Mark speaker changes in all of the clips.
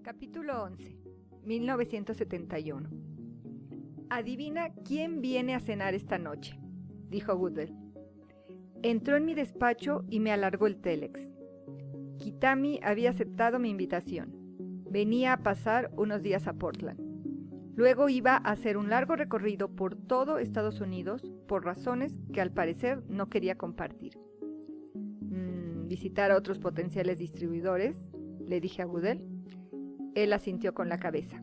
Speaker 1: Capítulo 11, 1971. Adivina quién viene a cenar esta noche, dijo Goodell. Entró en mi despacho y me alargó el télex. Kitami había aceptado mi invitación. Venía a pasar unos días a Portland. Luego iba a hacer un largo recorrido por todo Estados Unidos por razones que al parecer no quería compartir. ¿Visitar a otros potenciales distribuidores?, le dije a Goodell. Él asintió con la cabeza.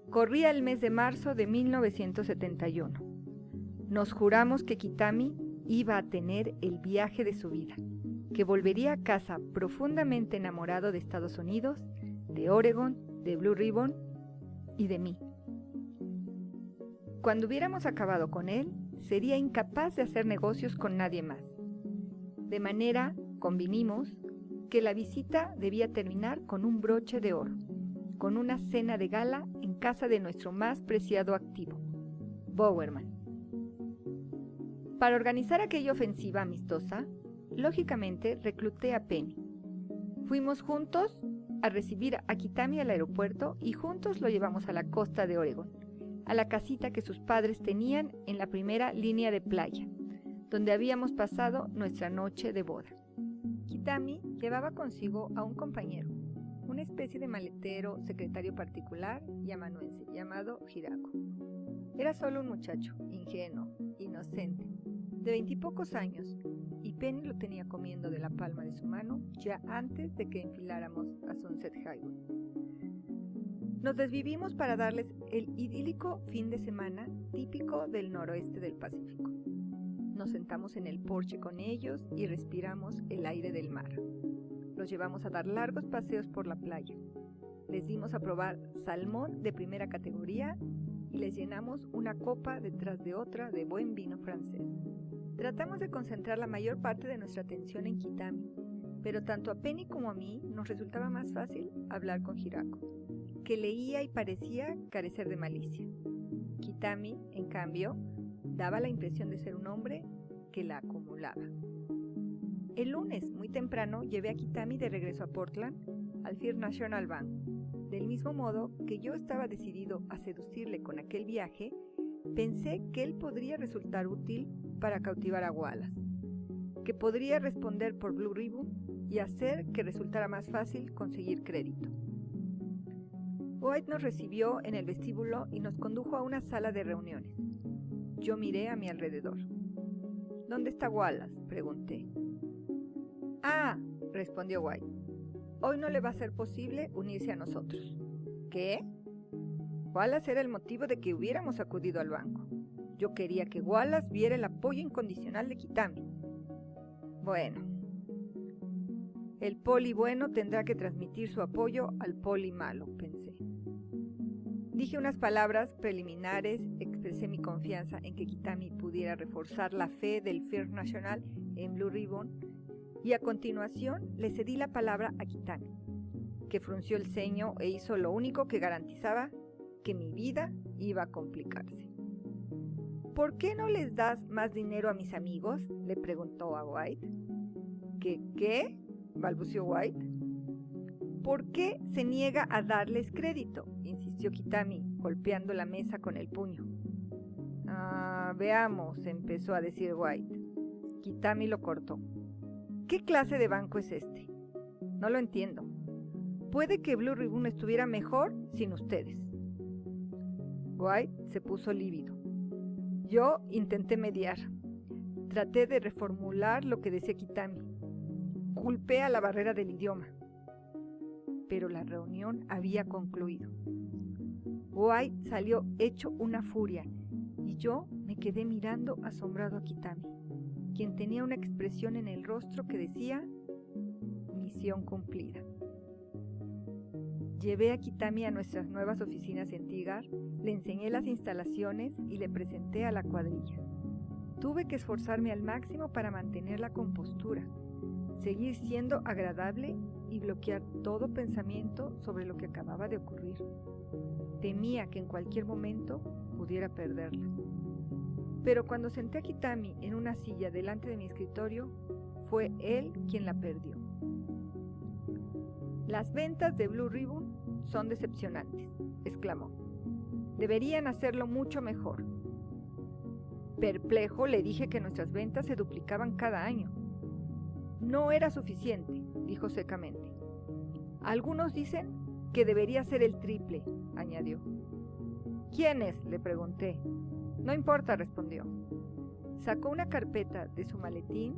Speaker 1: Corría el mes de marzo de 1971. Nos juramos que Kitami iba a tener el viaje de su vida, que volvería a casa profundamente enamorado de Estados Unidos, de Oregon, de Blue Ribbon y de mí. Cuando hubiéramos acabado con él, sería incapaz de hacer negocios con nadie más. De manera, convinimos, que la visita debía terminar con un broche de oro, con una cena de gala en casa de nuestro más preciado activo, Bowerman. Para organizar aquella ofensiva amistosa, lógicamente recluté a Penny. Fuimos juntos a recibir a Kitami al aeropuerto y juntos lo llevamos a la costa de Oregon, a la casita que sus padres tenían en la primera línea de playa, donde habíamos pasado nuestra noche de boda. Kitami llevaba consigo a un compañero, una especie de maletero secretario particular y amanuense llamado Hirako. Era solo un muchacho, ingenuo, inocente, de 20 y pocos años, y Penny lo tenía comiendo de la palma de su mano ya antes de que enfiláramos a Sunset Highway. Nos desvivimos para darles el idílico fin de semana típico del noroeste del Pacífico. Nos sentamos en el porche con ellos y respiramos el aire del mar. Los llevamos a dar largos paseos por la playa. Les dimos a probar salmón de primera categoría y les llenamos una copa detrás de otra de buen vino francés. Tratamos de concentrar la mayor parte de nuestra atención en Kitami, pero tanto a Penny como a mí nos resultaba más fácil hablar con Hirako, que leía y parecía carecer de malicia. Kitami, en cambio, daba la impresión de ser un hombre que la acumulaba. El lunes, muy temprano, llevé a Kitami de regreso a Portland, al First National Bank. Del mismo modo que yo estaba decidido a seducirle con aquel viaje, pensé que él podría resultar útil para cautivar a Wallace, que podría responder por Blue Ribbon y hacer que resultara más fácil conseguir crédito. White nos recibió en el vestíbulo y nos condujo a una sala de reuniones. Yo miré a mi alrededor. ¿Dónde está Wallace?, pregunté. Ah, respondió White. Hoy no le va a ser posible unirse a nosotros. ¿Qué? Wallace era el motivo de que hubiéramos acudido al banco. Yo quería que Wallace viera el apoyo incondicional de Kitami. Bueno, el poli bueno tendrá que transmitir su apoyo al poli malo, pensé. Dije unas palabras preliminares, expresé mi confianza en que Kitami pudiera reforzar la fe del First National en Blue Ribbon y a continuación le cedí la palabra a Kitami, que frunció el ceño e hizo lo único que garantizaba que mi vida iba a complicarse. ¿Por qué no les das más dinero a mis amigos?, le preguntó a White. ¿Qué? Balbució White. ¿Por qué se niega a darles crédito?, insistió Kitami, golpeando la mesa con el puño. Veamos, empezó a decir White. Kitami lo cortó. ¿Qué clase de banco es este? No lo entiendo. Puede que Blue Ribbon estuviera mejor sin ustedes. White se puso lívido. Yo intenté mediar. Traté de reformular lo que decía Kitami. Culpé a la barrera del idioma. Pero la reunión había concluido. White salió hecho una furia y yo me quedé mirando asombrado a Kitami, quien tenía una expresión en el rostro que decía: misión cumplida. Llevé a Kitami a nuestras nuevas oficinas en Tigard, le enseñé las instalaciones y le presenté a la cuadrilla. Tuve que esforzarme al máximo para mantener la compostura, seguir siendo agradable y bloquear todo pensamiento sobre lo que acababa de ocurrir. Temía que en cualquier momento pudiera perderla. Pero cuando senté a Kitami en una silla delante de mi escritorio, fue él quien la perdió. Las ventas de Blue Ribbon son decepcionantes, exclamó. Deberían hacerlo mucho mejor. Perplejo, le dije que nuestras ventas se duplicaban cada año. No era suficiente, dijo secamente. Algunos dicen que debería ser el triple, añadió. ¿Quiénes?, le pregunté. No importa, respondió. Sacó una carpeta de su maletín,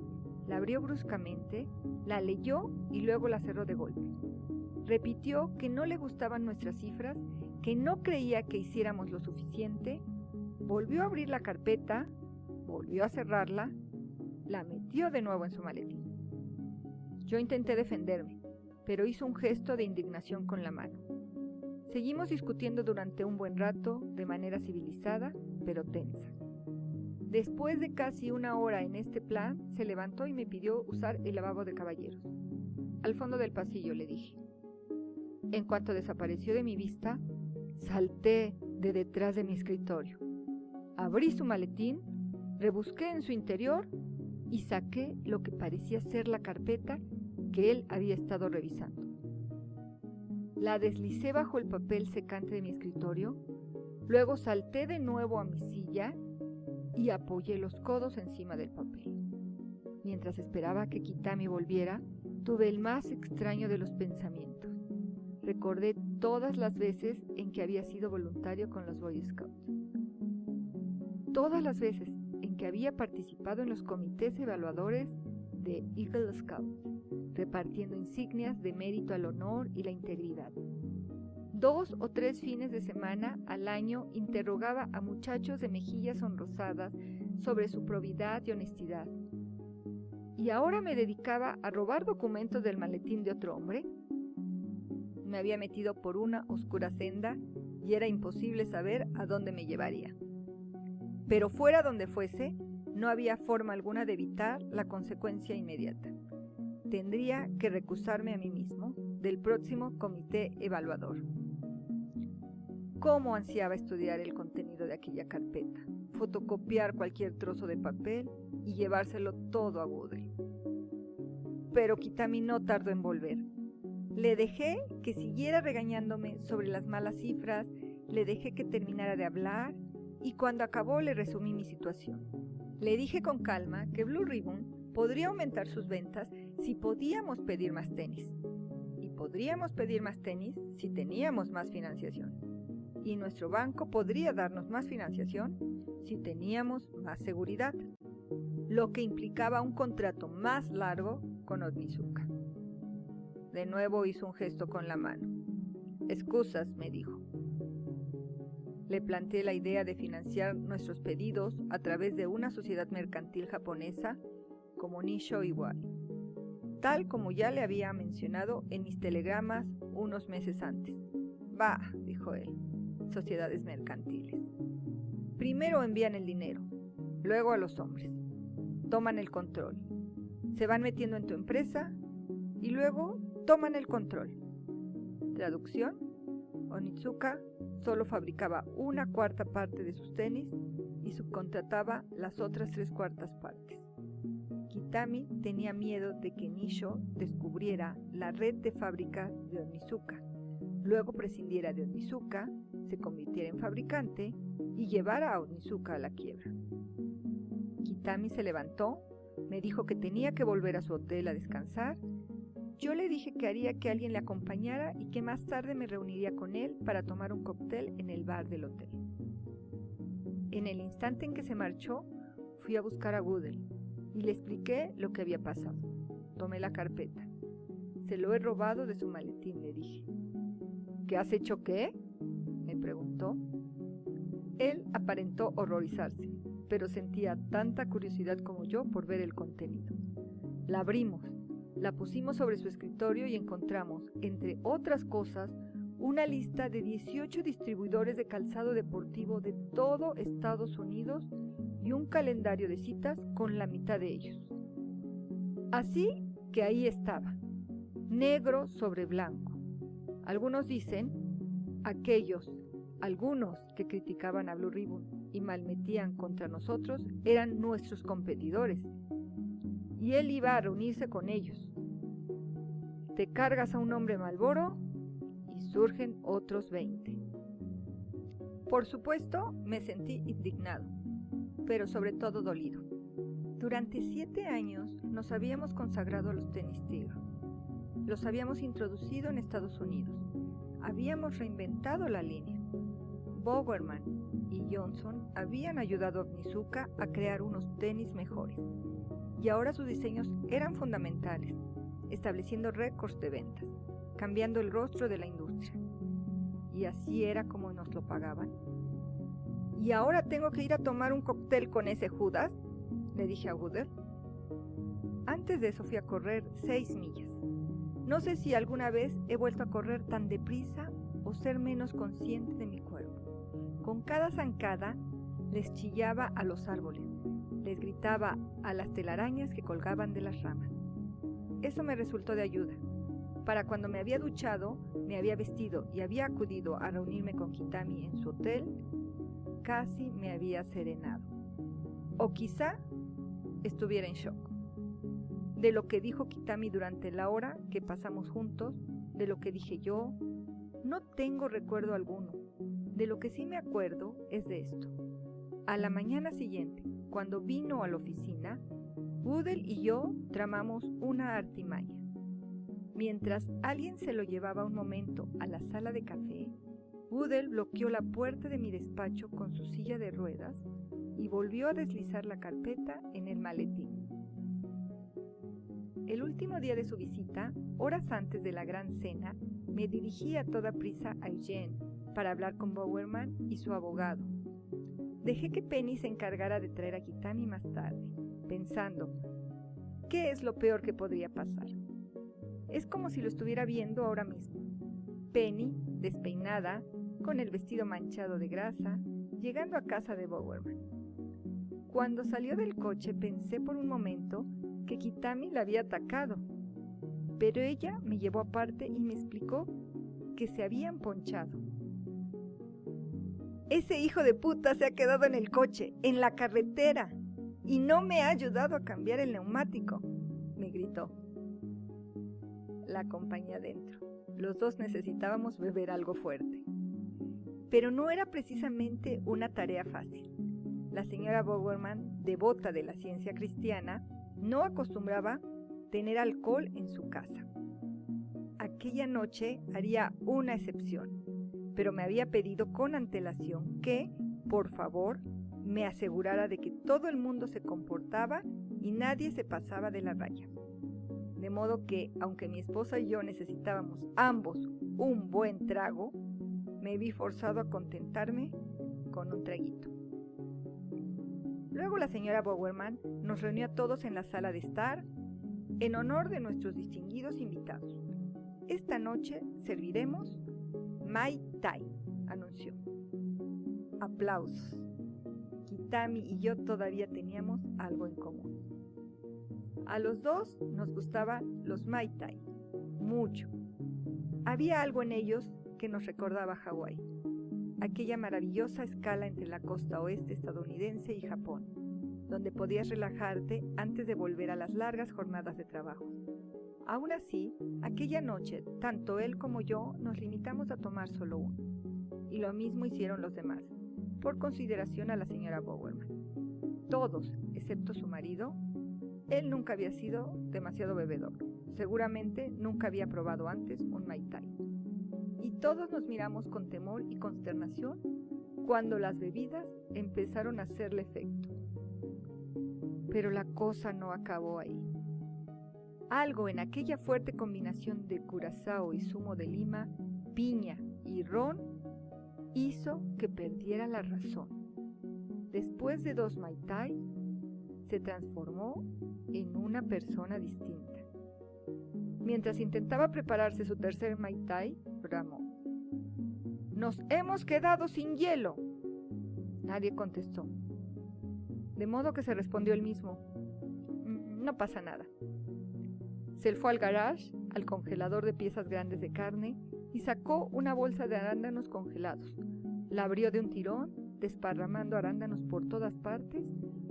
Speaker 1: la abrió bruscamente, la leyó y luego la cerró de golpe. Repitió que no le gustaban nuestras cifras, que no creía que hiciéramos lo suficiente. Volvió a abrir la carpeta, volvió a cerrarla, la metió de nuevo en su maletín. Yo intenté defenderme, pero hizo un gesto de indignación con la mano. Seguimos discutiendo durante un buen rato, de manera civilizada, pero tensa. Después de casi una hora en este plan, se levantó y me pidió usar el lavabo de caballeros. Al fondo del pasillo, le dije. En cuanto desapareció de mi vista, salté de detrás de mi escritorio. Abrí su maletín, rebusqué en su interior y saqué lo que parecía ser la carpeta que él había estado revisando. La deslicé bajo el papel secante de mi escritorio, luego salté de nuevo a mi silla y apoyé los codos encima del papel. Mientras esperaba que Kitami volviera, tuve el más extraño de los pensamientos. Recordé todas las veces en que había sido voluntario con los Boy Scouts. Todas las veces en que había participado en los comités evaluadores de Eagle Scout, repartiendo insignias de mérito al honor y la integridad. 2 o 3 fines de semana al año interrogaba a muchachos de mejillas sonrosadas sobre su probidad y honestidad. ¿Y ahora me dedicaba a robar documentos del maletín de otro hombre? Me había metido por una oscura senda y era imposible saber a dónde me llevaría. Pero fuera donde fuese, no había forma alguna de evitar la consecuencia inmediata. Tendría que recusarme a mí mismo del próximo comité evaluador. ¿Cómo ansiaba estudiar el contenido de aquella carpeta, fotocopiar cualquier trozo de papel y llevárselo todo a Woodley? Pero Kitami no tardó en volver. Le dejé que siguiera regañándome sobre las malas cifras, le dejé que terminara de hablar y cuando acabó le resumí mi situación. Le dije con calma que Blue Ribbon podría aumentar sus ventas si podíamos pedir más tenis. Y podríamos pedir más tenis si teníamos más financiación. Y nuestro banco podría darnos más financiación si teníamos más seguridad, lo que implicaba un contrato más largo con Onizuka. De nuevo hizo un gesto con la mano. Excusas, me dijo. Le planteé la idea de financiar nuestros pedidos a través de una sociedad mercantil japonesa como Nisho Iwai, tal como ya le había mencionado en mis telegramas unos meses antes. Bah, dijo él, sociedades mercantiles. Primero envían el dinero, luego a los hombres. Toman el control. Se van metiendo en tu empresa y luego toman el control. Traducción: Onizuka solo fabricaba 1/4 parte de sus tenis y subcontrataba las otras 3/4 partes. Kitami tenía miedo de que Nisho descubriera la red de fábricas de Onizuka, luego prescindiera de Onizuka, se convirtiera en fabricante y llevara a Onizuka a la quiebra. Kitami se levantó, me dijo que tenía que volver a su hotel a descansar. Yo le dije que haría que alguien le acompañara y que más tarde me reuniría con él para tomar un cóctel en el bar del hotel. En el instante en que se marchó, fui a buscar a Woodley y le expliqué lo que había pasado. Tomé la carpeta. Se lo he robado de su maletín, le dije. ¿Qué has hecho qué?, me preguntó. Él aparentó horrorizarse, pero sentía tanta curiosidad como yo por ver el contenido. La abrimos. La pusimos sobre su escritorio y encontramos, entre otras cosas, una lista de 18 distribuidores de calzado deportivo de todo Estados Unidos y un calendario de citas con la mitad de ellos. Así que ahí estaba, negro sobre blanco. Algunos dicen, algunos que criticaban a Blue Ribbon y malmetían contra nosotros eran nuestros competidores. Y él iba a reunirse con ellos. Te cargas a un hombre Marlboro y surgen otros 20. Por supuesto, me sentí indignado, pero sobre todo dolido. Durante 7 años nos habíamos consagrado a los tenis Tigre. Los habíamos introducido en Estados Unidos. Habíamos reinventado la línea. Bowerman y Johnson habían ayudado a Onitsuka a crear unos tenis mejores. Y ahora sus diseños eran fundamentales, estableciendo récords de ventas, cambiando el rostro de la industria. Y así era como nos lo pagaban. ¿Y ahora tengo que ir a tomar un cóctel con ese Judas?, le dije a Woodell. Antes de eso fui a correr 6 millas. No sé si alguna vez he vuelto a correr tan deprisa o ser menos consciente de mi cuerpo. Con cada zancada les chillaba a los árboles, les gritaba a las telarañas que colgaban de las ramas. Eso me resultó de ayuda. Para cuando me había duchado, me había vestido y había acudido a reunirme con Kitami en su hotel, casi me había serenado. O quizá estuviera en shock. De lo que dijo Kitami durante la hora que pasamos juntos, de lo que dije yo, no tengo recuerdo alguno. De lo que sí me acuerdo es de esto. A la mañana siguiente, cuando vino a la oficina, Woodell y yo tramamos una artimaña. Mientras alguien se lo llevaba un momento a la sala de café, Woodell bloqueó la puerta de mi despacho con su silla de ruedas y volvió a deslizar la carpeta en el maletín. El último día de su visita, horas antes de la gran cena, me dirigí a toda prisa a Eugene para hablar con Bowerman y su abogado. Dejé que Penny se encargara de traer a Kitami más tarde, pensando, ¿qué es lo peor que podría pasar? Es como si lo estuviera viendo ahora mismo. Penny, despeinada, con el vestido manchado de grasa, llegando a casa de Bowerman. Cuando salió del coche pensé por un momento que Kitami la había atacado, pero ella me llevó aparte y me explicó que se habían ponchado. Ese hijo de puta se ha quedado en el coche, en la carretera, y no me ha ayudado a cambiar el neumático, me gritó. La acompañé adentro. Los dos necesitábamos beber algo fuerte. Pero no era precisamente una tarea fácil. La señora Bowerman, devota de la ciencia cristiana, no acostumbraba tener alcohol en su casa. Aquella noche haría una excepción, pero me había pedido con antelación que, por favor, me asegurara de que todo el mundo se comportaba y nadie se pasaba de la raya. De modo que, aunque mi esposa y yo necesitábamos ambos un buen trago, me vi forzado a contentarme con un traguito. Luego la señora Bowerman nos reunió a todos en la sala de estar en honor de nuestros distinguidos invitados. Esta noche serviremos Mai Tai, anunció. Aplausos. Kitami y yo todavía teníamos algo en común. A los dos nos gustaban los Mai Tai, mucho. Había algo en ellos que nos recordaba a Hawái, aquella maravillosa escala entre la costa oeste estadounidense y Japón, donde podías relajarte antes de volver a las largas jornadas de trabajo. Aún así, aquella noche, tanto él como yo nos limitamos a tomar solo uno, y lo mismo hicieron los demás, por consideración a la señora Bowerman. Todos, excepto su marido. Él nunca había sido demasiado bebedor, seguramente nunca había probado antes un Mai Tai. Y todos nos miramos con temor y consternación cuando las bebidas empezaron a hacerle efecto. Pero la cosa no acabó ahí. Algo en aquella fuerte combinación de curazao y zumo de lima, piña y ron hizo que perdiera la razón. Después de 2 Mai Tai, se transformó en una persona distinta. Mientras intentaba prepararse su tercer Mai Tai, bramó: ¡Nos hemos quedado sin hielo! Nadie contestó. De modo que se respondió él mismo: no pasa nada. Se fue al garage, al congelador de piezas grandes de carne, y sacó una bolsa de arándanos congelados. La abrió de un tirón, desparramando arándanos por todas partes.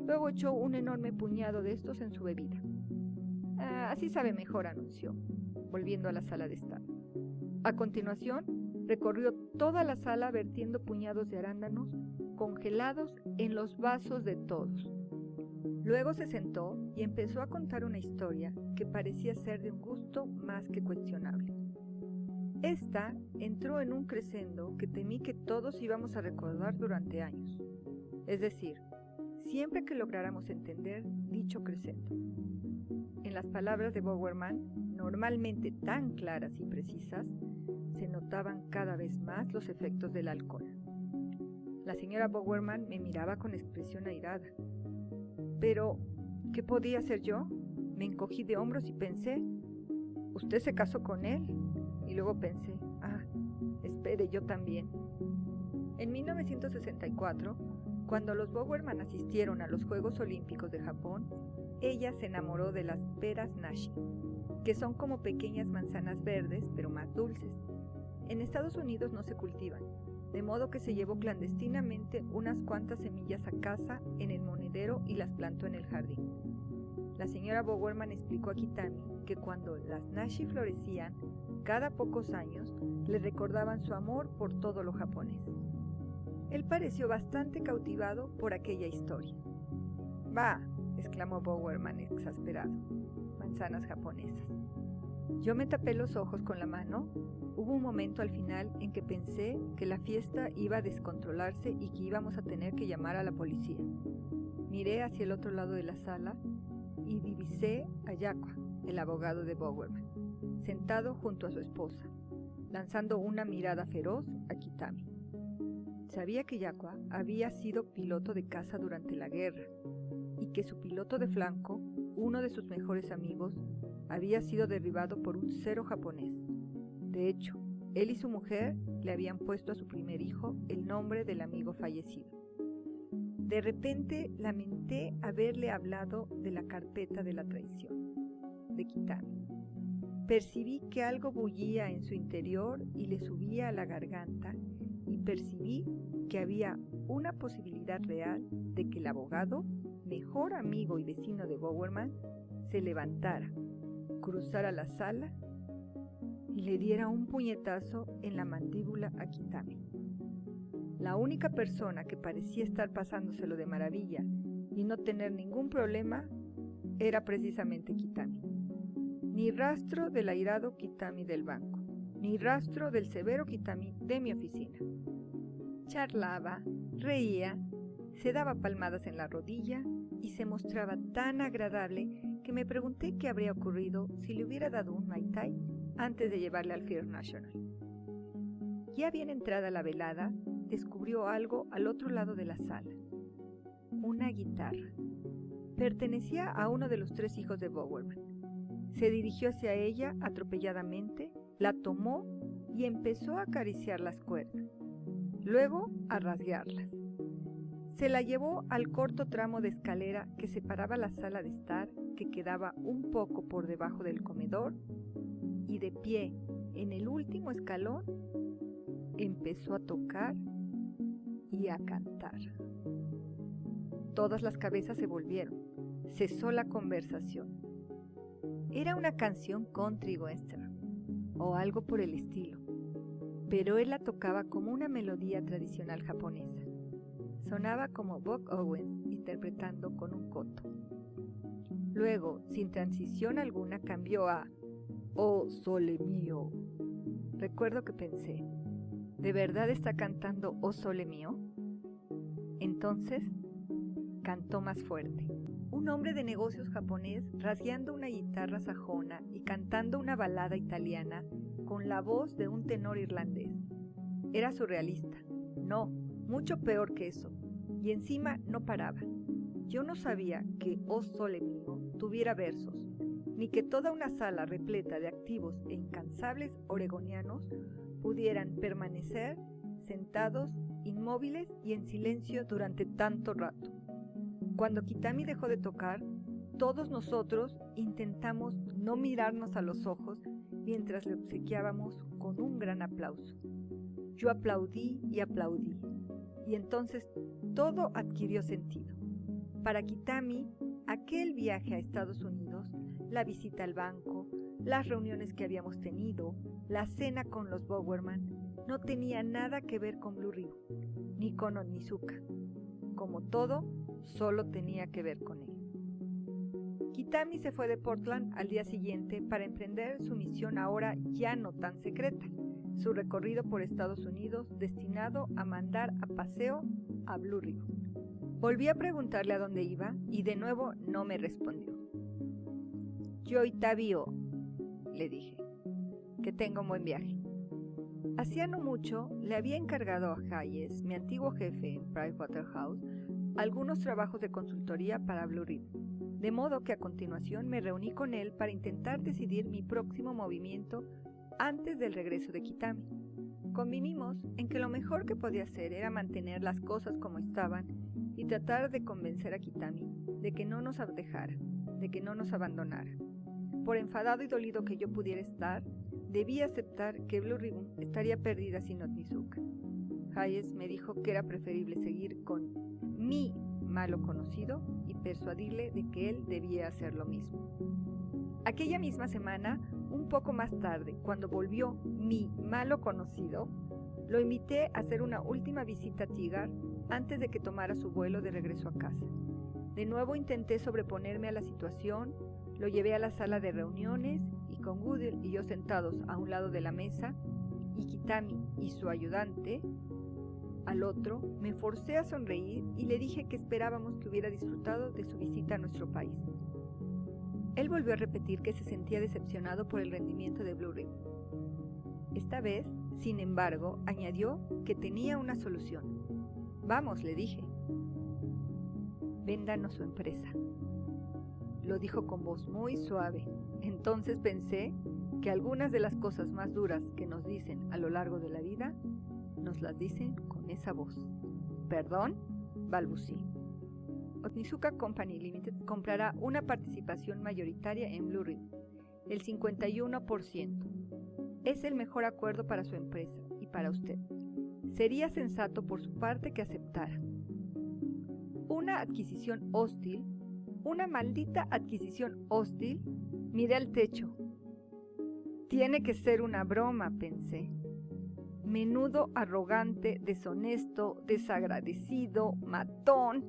Speaker 1: Luego echó un enorme puñado de estos en su bebida. Así sabe mejor, anunció. volviendo a la sala de estar. A continuación, recorrió toda la sala vertiendo puñados de arándanos congelados en los vasos de todos. Luego se sentó y empezó a contar una historia que parecía ser de un gusto más que cuestionable. Esta entró en un crescendo que temí que todos íbamos a recordar durante años. Es decir, siempre que lográramos entender dicho crescendo. En las palabras de Bowerman, normalmente tan claras y precisas, se notaban cada vez más los efectos del alcohol. La señora Bowerman me miraba con expresión airada. Pero, ¿qué podía hacer yo? Me encogí de hombros y pensé, ¿usted se casó con él? Y luego pensé, espere, yo también. En 1964, cuando los Bowerman asistieron a los Juegos Olímpicos de Japón, ella se enamoró de las peras nashi, que son como pequeñas manzanas verdes, pero más dulces. En Estados Unidos no se cultivan, de modo que se llevó clandestinamente unas cuantas semillas a casa en el monedero y las plantó en el jardín. La señora Bowerman explicó a Kitami que cuando las nashi florecían, cada pocos años le recordaban su amor por todo lo japonés. Él pareció bastante cautivado por aquella historia. «Bah», exclamó Bowerman exasperado, «manzanas japonesas». Yo me tapé los ojos con la mano. Hubo un momento al final en que pensé que la fiesta iba a descontrolarse y que íbamos a tener que llamar a la policía. Miré hacia el otro lado de la sala y divisé a Yakua, el abogado de Bowerman, sentado junto a su esposa, lanzando una mirada feroz a Kitami. Sabía que Yakua había sido piloto de caza durante la guerra y que su piloto de flanco, uno de sus mejores amigos, había sido derribado por un cero japonés. De hecho, él y su mujer le habían puesto a su primer hijo el nombre del amigo fallecido. De repente lamenté haberle hablado de la carpeta de la traición, de Kitami. Percibí que algo bullía en su interior y le subía a la garganta, y percibí que había una posibilidad real de que el abogado, mejor amigo y vecino de Bowerman, se levantara, cruzara la sala y le diera un puñetazo en la mandíbula a Kitami. La única persona que parecía estar pasándoselo de maravilla y no tener ningún problema era precisamente Kitami. Ni rastro del airado Kitami del banco, ni rastro del severo Kitami de mi oficina. Charlaba, reía, se daba palmadas en la rodilla y se mostraba tan agradable que me pregunté qué habría ocurrido si le hubiera dado un Mai Tai antes de llevarle al First National. Ya bien entrada la velada, descubrió algo al otro lado de la sala. Una guitarra. Pertenecía a uno de los 3 hijos de Bowerman. Se dirigió hacia ella atropelladamente, la tomó y empezó a acariciar las cuerdas, luego a rasgarlas. Se la llevó al corto tramo de escalera que separaba la sala de estar, que quedaba un poco por debajo del comedor, y de pie en el último escalón empezó a tocar y a cantar. Todas las cabezas se volvieron. Cesó la conversación. Era una canción country western o algo por el estilo, pero él la tocaba como una melodía tradicional japonesa. Sonaba como Buck Owens interpretando con un koto. Luego, sin transición alguna, cambió a «Oh, sole mío». Recuerdo que pensé, ¿de verdad está cantando «Oh, sole mío»? Entonces, cantó más fuerte. Un hombre de negocios japonés rasgueando una guitarra sajona y cantando una balada italiana con la voz de un tenor irlandés. Era surrealista. No, mucho peor que eso. Y encima no paraba. Yo no sabía que «Oh Sole Mío» tuviera versos, ni que toda una sala repleta de activos e incansables oregonianos pudieran permanecer sentados, inmóviles y en silencio durante tanto rato. Cuando Kitami dejó de tocar, todos nosotros intentamos no mirarnos a los ojos mientras le obsequiábamos con un gran aplauso. Yo aplaudí, y entonces todo adquirió sentido. Para Kitami, aquel viaje a Estados Unidos, la visita al banco, las reuniones que habíamos tenido, la cena con los Bowerman, no tenía nada que ver con Blue Ribbon, ni con Onizuka. Como todo, solo tenía que ver con él. Kitami se fue de Portland al día siguiente para emprender su misión ahora ya no tan secreta, su recorrido por Estados Unidos destinado a mandar a paseo a Blue Ribbon. Volví a preguntarle a dónde iba y de nuevo no me respondió. Yoitabio, le dije, que tenga un buen viaje. Hacía no mucho le había encargado a Hayes, mi antiguo jefe en Pricewaterhouse, algunos trabajos de consultoría para Blue Ribbon, de modo que a continuación me reuní con él para intentar decidir mi próximo movimiento antes del regreso de Kitami. Convinimos en que lo mejor que podía hacer era mantener las cosas como estaban y tratar de convencer a Kitami de que no nos dejara, de que no nos abandonara. Por enfadado y dolido que yo pudiera estar, debía aceptar que Blue Ribbon estaría perdida sin Onizuka. Hayes me dijo que era preferible seguir con mi malo conocido y persuadirle de que él debía hacer lo mismo. Aquella misma semana, un poco más tarde, cuando volvió mi malo conocido, lo invité a hacer una última visita a Tigard antes de que tomara su vuelo de regreso a casa. De nuevo intenté sobreponerme a la situación, lo llevé a la sala de reuniones y con Goodell y yo sentados a un lado de la mesa y Kitami y su ayudante al otro, me forcé a sonreír y le dije que esperábamos que hubiera disfrutado de su visita a nuestro país. Él volvió a repetir que se sentía decepcionado por el rendimiento de Blue Ribbon. Esta vez, sin embargo, añadió que tenía una solución. Vamos, le dije. Véndanos su empresa. Lo dijo con voz muy suave. Entonces pensé que algunas de las cosas más duras que nos dicen a lo largo de la vida, nos las dicen con esa voz. ¿Perdón? Balbucí. Onizuka Company Limited comprará una participación mayoritaria en Blue Ribbon, el 51%. Es el mejor acuerdo para su empresa y para usted. Sería sensato por su parte que aceptara. Una adquisición hostil, una maldita adquisición hostil. Miré al techo. Tiene que ser una broma, pensé. Menudo arrogante, deshonesto, desagradecido, matón.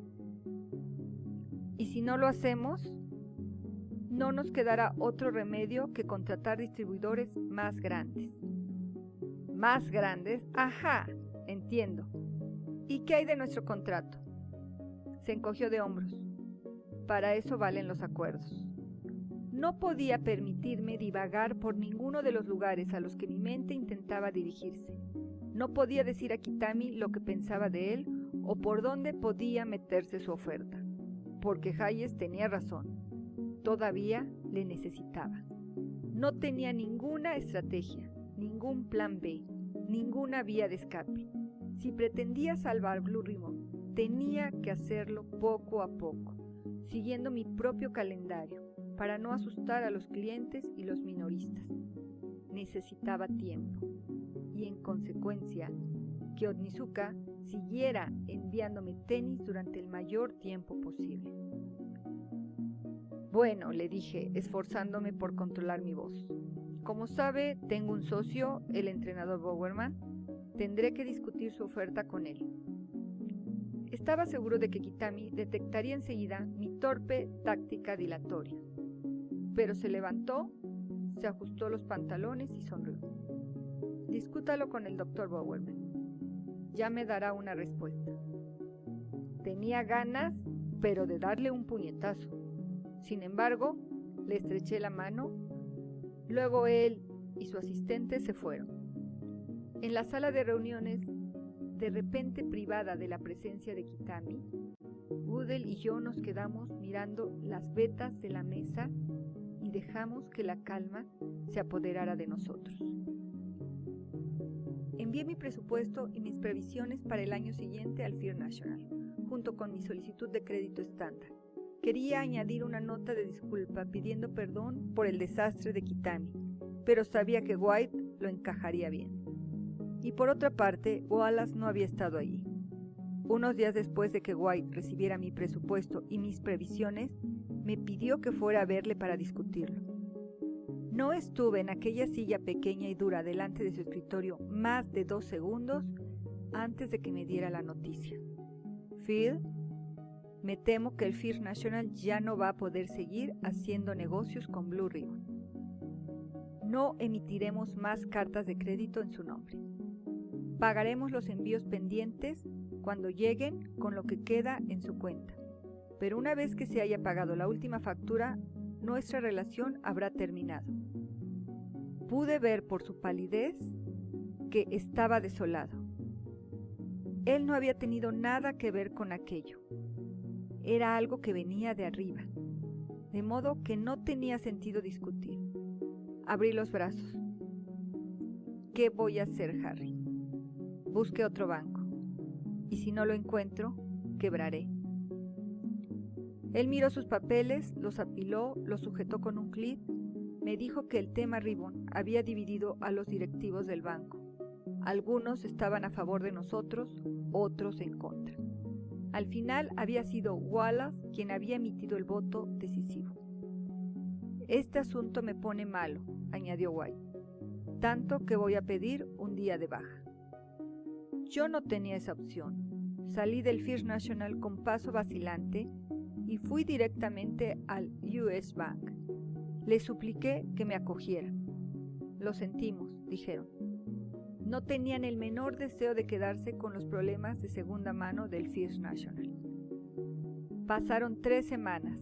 Speaker 1: ¿Y si no lo hacemos? No nos quedará otro remedio que contratar distribuidores más grandes. ¿Más grandes? Ajá, entiendo. ¿Y qué hay de nuestro contrato? Se encogió de hombros. Para eso valen los acuerdos. No podía permitirme divagar por ninguno de los lugares a los que mi mente intentaba dirigirse. No podía decir a Kitami lo que pensaba de él o por dónde podía meterse su oferta. Porque Hayes tenía razón. Todavía le necesitaba. No tenía ninguna estrategia, ningún plan B, ninguna vía de escape. Si pretendía salvar Blue Ribbon, tenía que hacerlo poco a poco, siguiendo mi propio calendario, para no asustar a los clientes y los minoristas. Necesitaba tiempo, y en consecuencia, que Onizuka siguiera enviándome tenis durante el mayor tiempo posible. Bueno, le dije, esforzándome por controlar mi voz. Como sabe, tengo un socio, el entrenador Bowerman. Tendré que discutir su oferta con él. Estaba seguro de que Kitami detectaría enseguida mi torpe táctica dilatoria. Pero se levantó, se ajustó los pantalones y sonrió. Discútalo con el Dr. Bowerman. Ya me dará una respuesta. Tenía ganas, pero de darle un puñetazo. Sin embargo, le estreché la mano. Luego él y su asistente se fueron. En la sala de reuniones, de repente privada de la presencia de Kitami, Goodell y yo nos quedamos mirando las vetas de la mesa y dejamos que la calma se apoderara de nosotros. Envié mi presupuesto y mis previsiones para el año siguiente al First National, junto con mi solicitud de crédito estándar. Quería añadir una nota de disculpa pidiendo perdón por el desastre de Kitami, pero sabía que White lo encajaría bien. Y por otra parte, Wallace no había estado allí. Unos días después de que White recibiera mi presupuesto y mis previsiones, me pidió que fuera a verle para discutirlo. No estuve en aquella silla pequeña y dura delante de su escritorio más de 2 segundos antes de que me diera la noticia. Phil, me temo que el First National ya no va a poder seguir haciendo negocios con Blue Ribbon. No emitiremos más cartas de crédito en su nombre. Pagaremos los envíos pendientes cuando lleguen con lo que queda en su cuenta. Pero una vez que se haya pagado la última factura, nuestra relación habrá terminado. Pude ver por su palidez que estaba desolado. Él no había tenido nada que ver con aquello. Era algo que venía de arriba, de modo que no tenía sentido discutir. Abrí los brazos. ¿Qué voy a hacer, Harry? Busque otro banco, y si no lo encuentro, quebraré. Él miró sus papeles, los apiló, los sujetó con un clip. Me dijo que el tema Ribbon había dividido a los directivos del banco. Algunos estaban a favor de nosotros, otros en contra. Al final había sido Wallace quien había emitido el voto decisivo. Este asunto me pone malo, añadió White, tanto que voy a pedir un día de baja. Yo no tenía esa opción. Salí del First National con paso vacilante y fui directamente al US Bank. Les supliqué que me acogieran. Lo sentimos, dijeron. No tenían el menor deseo de quedarse con los problemas de segunda mano del First National. Pasaron 3 semanas.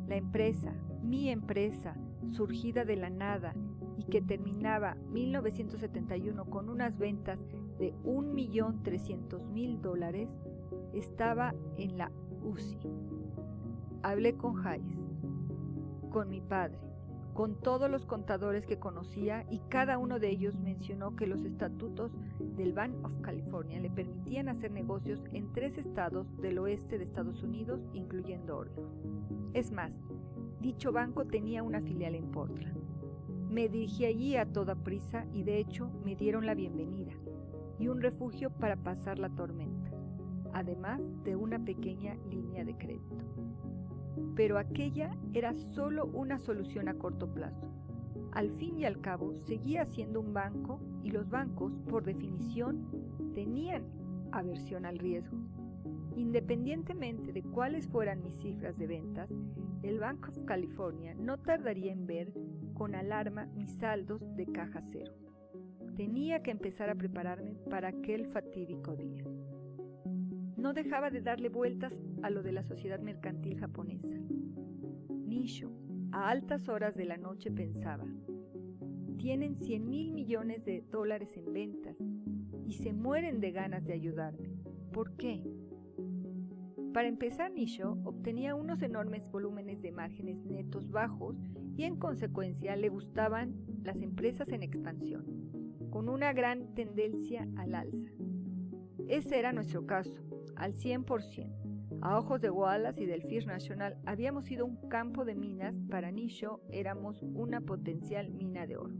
Speaker 1: La empresa, mi empresa, surgida de la nada y que terminaba 1971 con unas ventas de $1.300.000, estaba en la UCI. Hablé con Hayes, con mi padre, con todos los contadores que conocía y cada uno de ellos mencionó que los estatutos del Bank of California le permitían hacer negocios en 3 estados del oeste de Estados Unidos, incluyendo Oregon. Es más, dicho banco tenía una filial en Portland. Me dirigí allí a toda prisa y de hecho me dieron la bienvenida y un refugio para pasar la tormenta, además de una pequeña línea de crédito. Pero aquella era solo una solución a corto plazo. Al fin y al cabo, seguía siendo un banco y los bancos, por definición, tenían aversión al riesgo. Independientemente de cuáles fueran mis cifras de ventas, el Bank of California no tardaría en ver con alarma mis saldos de caja cero. Tenía que empezar a prepararme para aquel fatídico día. No dejaba de darle vueltas a lo de la sociedad mercantil japonesa. Nisho, a altas horas de la noche, pensaba: tienen $100.000 millones en ventas y se mueren de ganas de ayudarme. ¿Por qué? Para empezar, Nisho obtenía unos enormes volúmenes de márgenes netos bajos y en consecuencia le gustaban las empresas en expansión, con una gran tendencia al alza. Ese era nuestro caso, al 100%. A ojos de Wallace y del First National habíamos sido un campo de minas, para Nisho éramos una potencial mina de oro.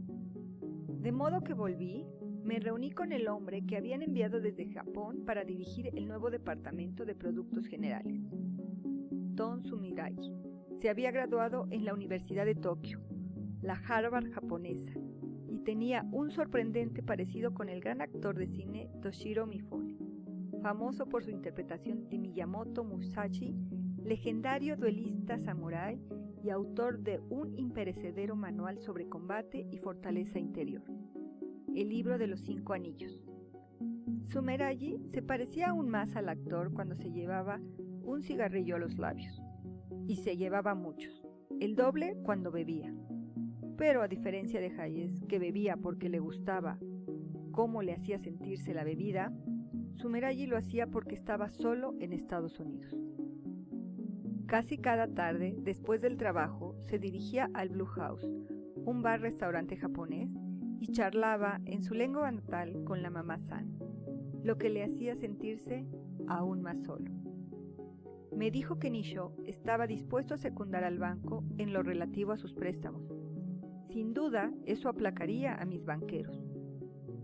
Speaker 1: De modo que volví, me reuní con el hombre que habían enviado desde Japón para dirigir el nuevo departamento de productos generales, Don Sumiragi. Se había graduado en la Universidad de Tokio, la Harvard japonesa, y tenía un sorprendente parecido con el gran actor de cine Toshiro Mifune, famoso por su interpretación de Miyamoto Musashi, legendario duelista samurái y autor de un imperecedero manual sobre combate y fortaleza interior, el libro de los 5 anillos. Sumeragi se parecía aún más al actor cuando se llevaba un cigarrillo a los labios, y se llevaba muchos, el doble cuando bebía. Pero a diferencia de Hayes, que bebía porque le gustaba cómo le hacía sentirse la bebida, Sumeragi lo hacía porque estaba solo en Estados Unidos. Casi cada tarde, después del trabajo, se dirigía al Blue House, un bar-restaurante japonés, y charlaba en su lengua natal con la mamá San, lo que le hacía sentirse aún más solo. Me dijo que Nisho estaba dispuesto a secundar al banco en lo relativo a sus préstamos. Sin duda, eso aplacaría a mis banqueros.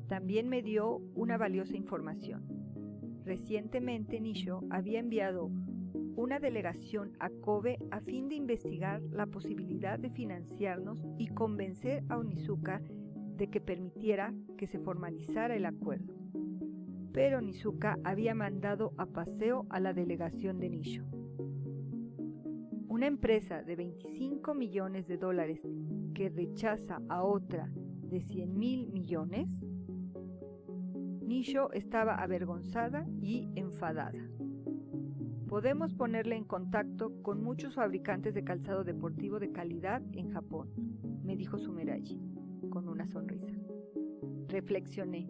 Speaker 1: También me dio una valiosa información. Recientemente Nisho había enviado una delegación a Kobe a fin de investigar la posibilidad de financiarnos y convencer a Onizuka de que permitiera que se formalizara el acuerdo. Pero Onizuka había mandado a paseo a la delegación de Nisho. Una empresa de $25 millones que rechaza a otra de $100,000 millones. Nisho estaba avergonzada y enfadada. Podemos ponerle en contacto con muchos fabricantes de calzado deportivo de calidad en Japón, me dijo Sumeragi, con una sonrisa. Reflexioné.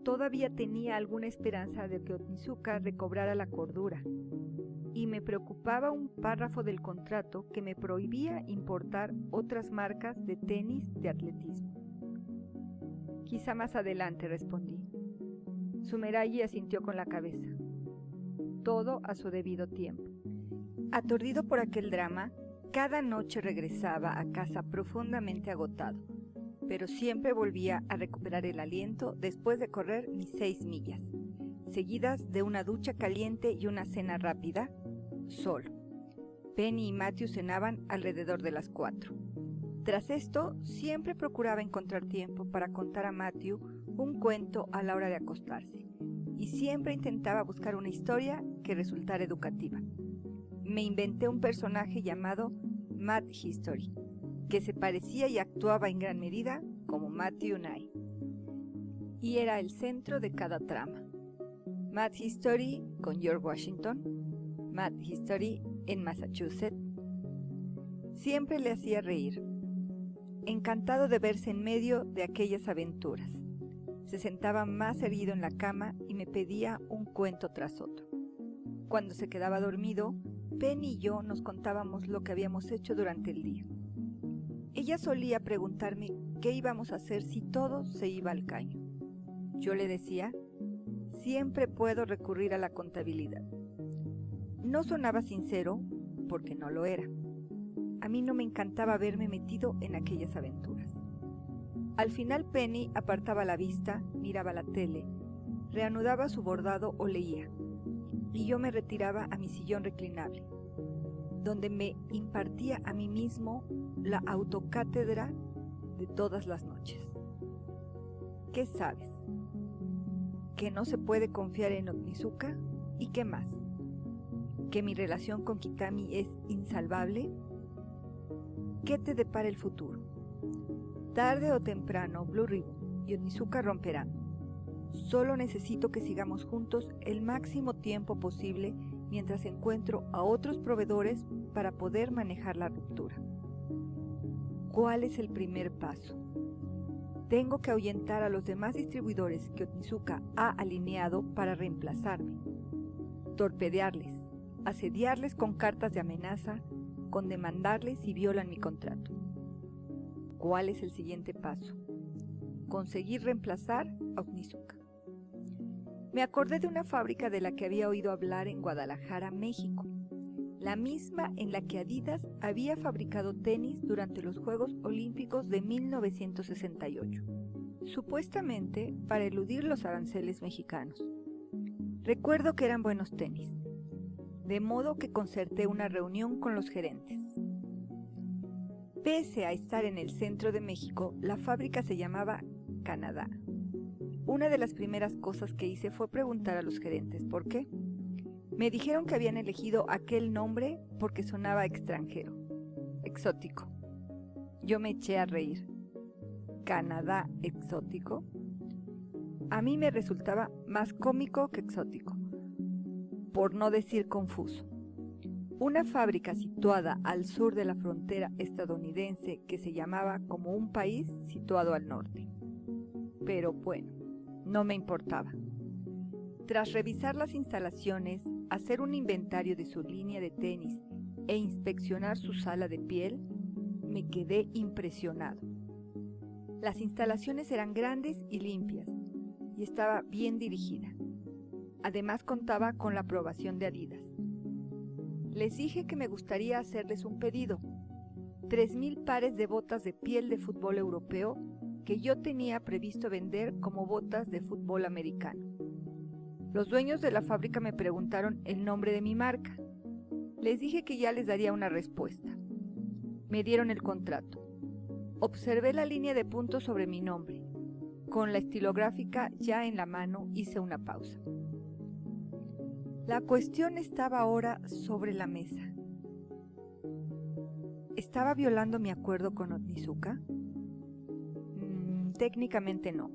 Speaker 1: Todavía tenía alguna esperanza de que Onizuka recobrara la cordura, y me preocupaba un párrafo del contrato que me prohibía importar otras marcas de tenis de atletismo. Quizá más adelante, respondí. Sumeragi asintió con la cabeza. Todo a su debido tiempo. Aturdido por aquel drama, cada noche regresaba a casa profundamente agotado, pero siempre volvía a recuperar el aliento después de correr mis 6 millas, seguidas de una ducha caliente y una cena rápida, solo. Penny y Matthew cenaban alrededor de las 4. Tras esto, siempre procuraba encontrar tiempo para contar a Matthew un cuento a la hora de acostarse, y siempre intentaba buscar una historia que resultara educativa. Me inventé un personaje llamado Matt History, que se parecía y actuaba en gran medida como Matthew Nye, y era el centro de cada trama. Matt History con George Washington, Matt History en Massachusetts. Siempre le hacía reír, encantado de verse en medio de aquellas aventuras. Se sentaba más erguido en la cama y me pedía un cuento tras otro. Cuando se quedaba dormido, Penny y yo nos contábamos lo que habíamos hecho durante el día. Ella solía preguntarme qué íbamos a hacer si todo se iba al caño. Yo le decía, siempre puedo recurrir a la contabilidad. No sonaba sincero, porque no lo era. A mí no me encantaba verme metido en aquellas aventuras. Al final Penny apartaba la vista, miraba la tele, reanudaba su bordado o leía, y yo me retiraba a mi sillón reclinable, donde me impartía a mí mismo la autocátedra de todas las noches. ¿Qué sabes? ¿Que no se puede confiar en Onizuka? ¿Y qué más? ¿Que mi relación con Kitami es insalvable? ¿Qué te depara el futuro? Tarde o temprano, Blue Ribbon y Onizuka romperán. Solo necesito que sigamos juntos el máximo tiempo posible mientras encuentro a otros proveedores para poder manejar la ruptura. ¿Cuál es el primer paso? Tengo que ahuyentar a los demás distribuidores que Onizuka ha alineado para reemplazarme, torpedearles, asediarles con cartas de amenaza, con demandarles si violan mi contrato. ¿Cuál es el siguiente paso? Conseguir reemplazar a Onizuka. Me acordé de una fábrica de la que había oído hablar en Guadalajara, México, la misma en la que Adidas había fabricado tenis durante los Juegos Olímpicos de 1968, supuestamente para eludir los aranceles mexicanos. Recuerdo que eran buenos tenis, de modo que concerté una reunión con los gerentes. Pese a estar en el centro de México, la fábrica se llamaba Canadá. Una de las primeras cosas que hice fue preguntar a los gerentes por qué. Me dijeron que habían elegido aquel nombre porque sonaba extranjero, exótico. Yo me eché a reír. ¿Canadá exótico? A mí me resultaba más cómico que exótico, por no decir confuso. Una fábrica situada al sur de la frontera estadounidense que se llamaba como un país situado al norte. Pero bueno, no me importaba. Tras revisar las instalaciones, hacer un inventario de su línea de tenis e inspeccionar su sala de piel, me quedé impresionado. Las instalaciones eran grandes y limpias, y estaba bien dirigida. Además contaba con la aprobación de Adidas. Les dije que me gustaría hacerles un pedido, 3,000 pares de botas de piel de fútbol europeo que yo tenía previsto vender como botas de fútbol americano. Los dueños de la fábrica me preguntaron el nombre de mi marca. Les dije que ya les daría una respuesta. Me dieron el contrato. Observé la línea de puntos sobre mi nombre. Con la estilográfica ya en la mano hice una pausa. La cuestión estaba ahora sobre la mesa. ¿Estaba violando mi acuerdo con Otnizuka? Técnicamente no.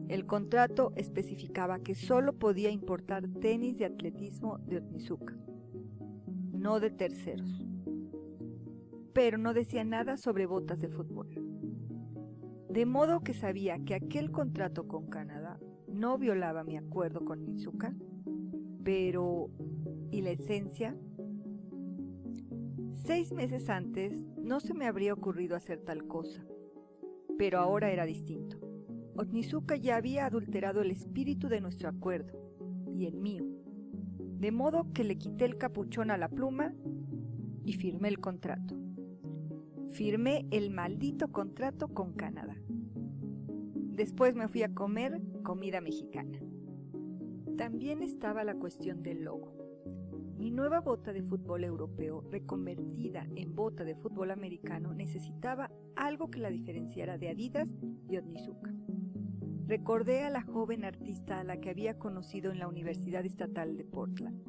Speaker 1: El contrato especificaba que solo podía importar tenis de atletismo de Otnizuka, no de terceros. Pero no decía nada sobre botas de fútbol. De modo que sabía que aquel contrato con Canadá no violaba mi acuerdo con Otnizuka, pero ¿y la esencia? 6 meses antes no se me habría ocurrido hacer tal cosa, pero ahora era distinto. Otnizuka ya había adulterado el espíritu de nuestro acuerdo y el mío, de modo que le quité el capuchón a la pluma y firmé el contrato. Firmé el maldito contrato con Canadá. Después me fui a comer comida mexicana. También estaba la cuestión del logo. Mi nueva bota de fútbol europeo, reconvertida en bota de fútbol americano, necesitaba algo que la diferenciara de Adidas y Otnizuka. Recordé a la joven artista a la que había conocido en la Universidad Estatal de Portland.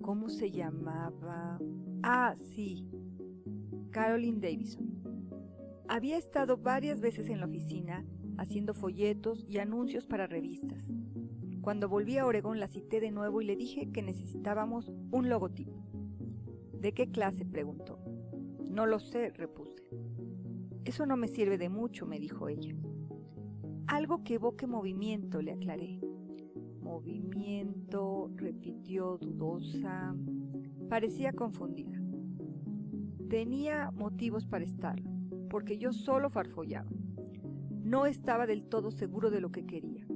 Speaker 1: ¿Cómo se llamaba? Ah, sí, Caroline Davison. Había estado varias veces en la oficina haciendo folletos y anuncios para revistas. Cuando volví a Oregón la cité de nuevo y le dije que necesitábamos un logotipo. ¿De qué clase?, preguntó. No lo sé, repuse. Eso no me sirve de mucho, me dijo ella. Algo que evoque movimiento, le aclaré. Movimiento, repitió dudosa. Parecía confundida. Tenía motivos para estarlo, porque yo solo farfullaba. No estaba del todo seguro de lo que quería.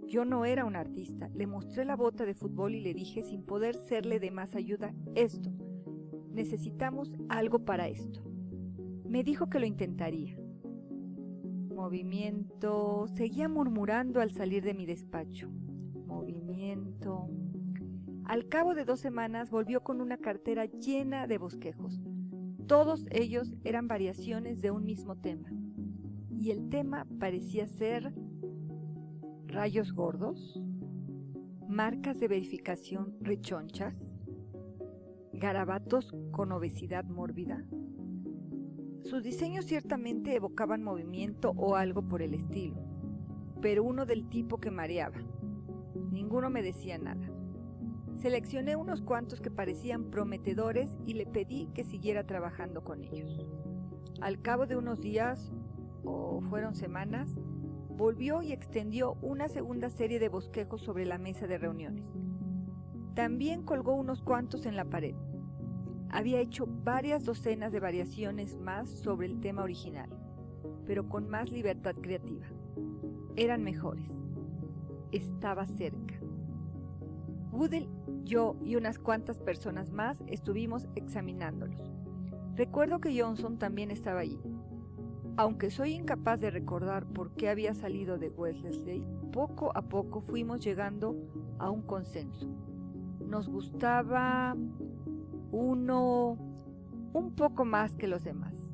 Speaker 1: Yo no era un artista. Le mostré la bota de fútbol y le dije, sin poder serle de más ayuda, esto. Necesitamos algo para esto. Me dijo que lo intentaría. Movimiento. Seguía murmurando al salir de mi despacho. Movimiento. Al cabo de 2 semanas volvió con una cartera llena de bosquejos. Todos ellos eran variaciones de un mismo tema. Y el tema parecía ser rayos gordos, marcas de verificación rechonchas, garabatos con obesidad mórbida. Sus diseños ciertamente evocaban movimiento o algo por el estilo, pero uno del tipo que mareaba. Ninguno me decía nada. Seleccioné unos cuantos que parecían prometedores y le pedí que siguiera trabajando con ellos. Al cabo de unos días, o fueron semanas, volvió y extendió una segunda serie de bosquejos sobre la mesa de reuniones. También colgó unos cuantos en la pared. Había hecho varias docenas de variaciones más sobre el tema original, pero con más libertad creativa. Eran mejores. Estaba cerca. Woodell, yo y unas cuantas personas más estuvimos examinándolos. Recuerdo que Johnson también estaba allí. Aunque soy incapaz de recordar por qué había salido de Wellesley, poco a poco fuimos llegando a un consenso. Nos gustaba uno un poco más que los demás.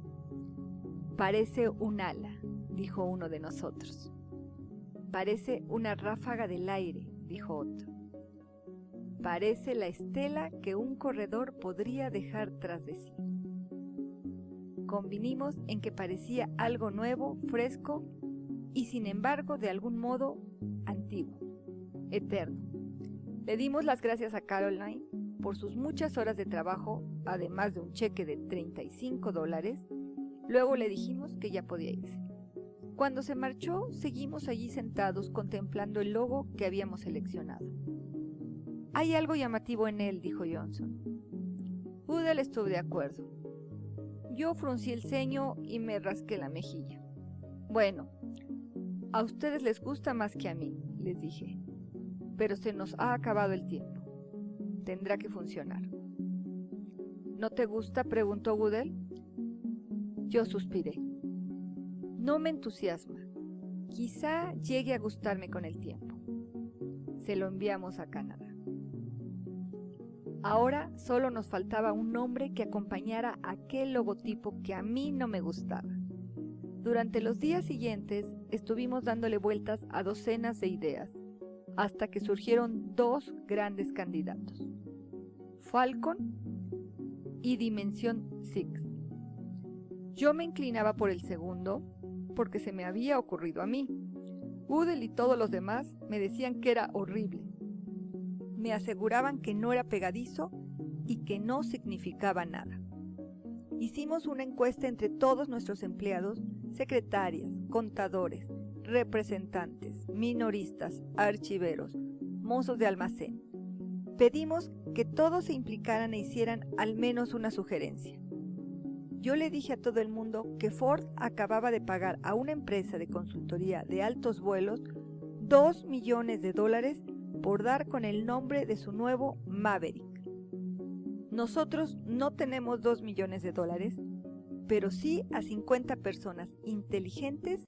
Speaker 1: Parece un ala, dijo uno de nosotros. Parece una ráfaga del aire, dijo otro. Parece la estela que un corredor podría dejar tras de sí. Convinimos en que parecía algo nuevo, fresco y sin embargo de algún modo antiguo, eterno. Le dimos las gracias a Caroline por sus muchas horas de trabajo, además de un cheque de $35. Luego le dijimos que ya podía irse. Cuando se marchó, seguimos allí sentados contemplando el logo que habíamos seleccionado. Hay algo llamativo en él, dijo Johnson. Woodell estuvo de acuerdo. Yo fruncí el ceño y me rasqué la mejilla. Bueno, a ustedes les gusta más que a mí, les dije, pero se nos ha acabado el tiempo. Tendrá que funcionar. ¿No te gusta?, preguntó Woodell. Yo suspiré. No me entusiasma. Quizá llegue a gustarme con el tiempo. Se lo enviamos a Canadá. Ahora solo nos faltaba un nombre que acompañara aquel logotipo que a mí no me gustaba. Durante los días siguientes estuvimos dándole vueltas a docenas de ideas, hasta que surgieron dos grandes candidatos: Falcon y Dimension Six. Yo me inclinaba por el segundo porque se me había ocurrido a mí. Goodell y todos los demás me decían que era horrible. Me aseguraban que no era pegadizo y que no significaba nada. Hicimos una encuesta entre todos nuestros empleados, secretarias, contadores, representantes, minoristas, archiveros, mozos de almacén. Pedimos que todos se implicaran e hicieran al menos una sugerencia. Yo le dije a todo el mundo que Ford acababa de pagar a una empresa de consultoría de altos vuelos $2 millones por dar con el nombre de su nuevo Maverick. Nosotros no tenemos $2 millones, pero sí a 50 personas inteligentes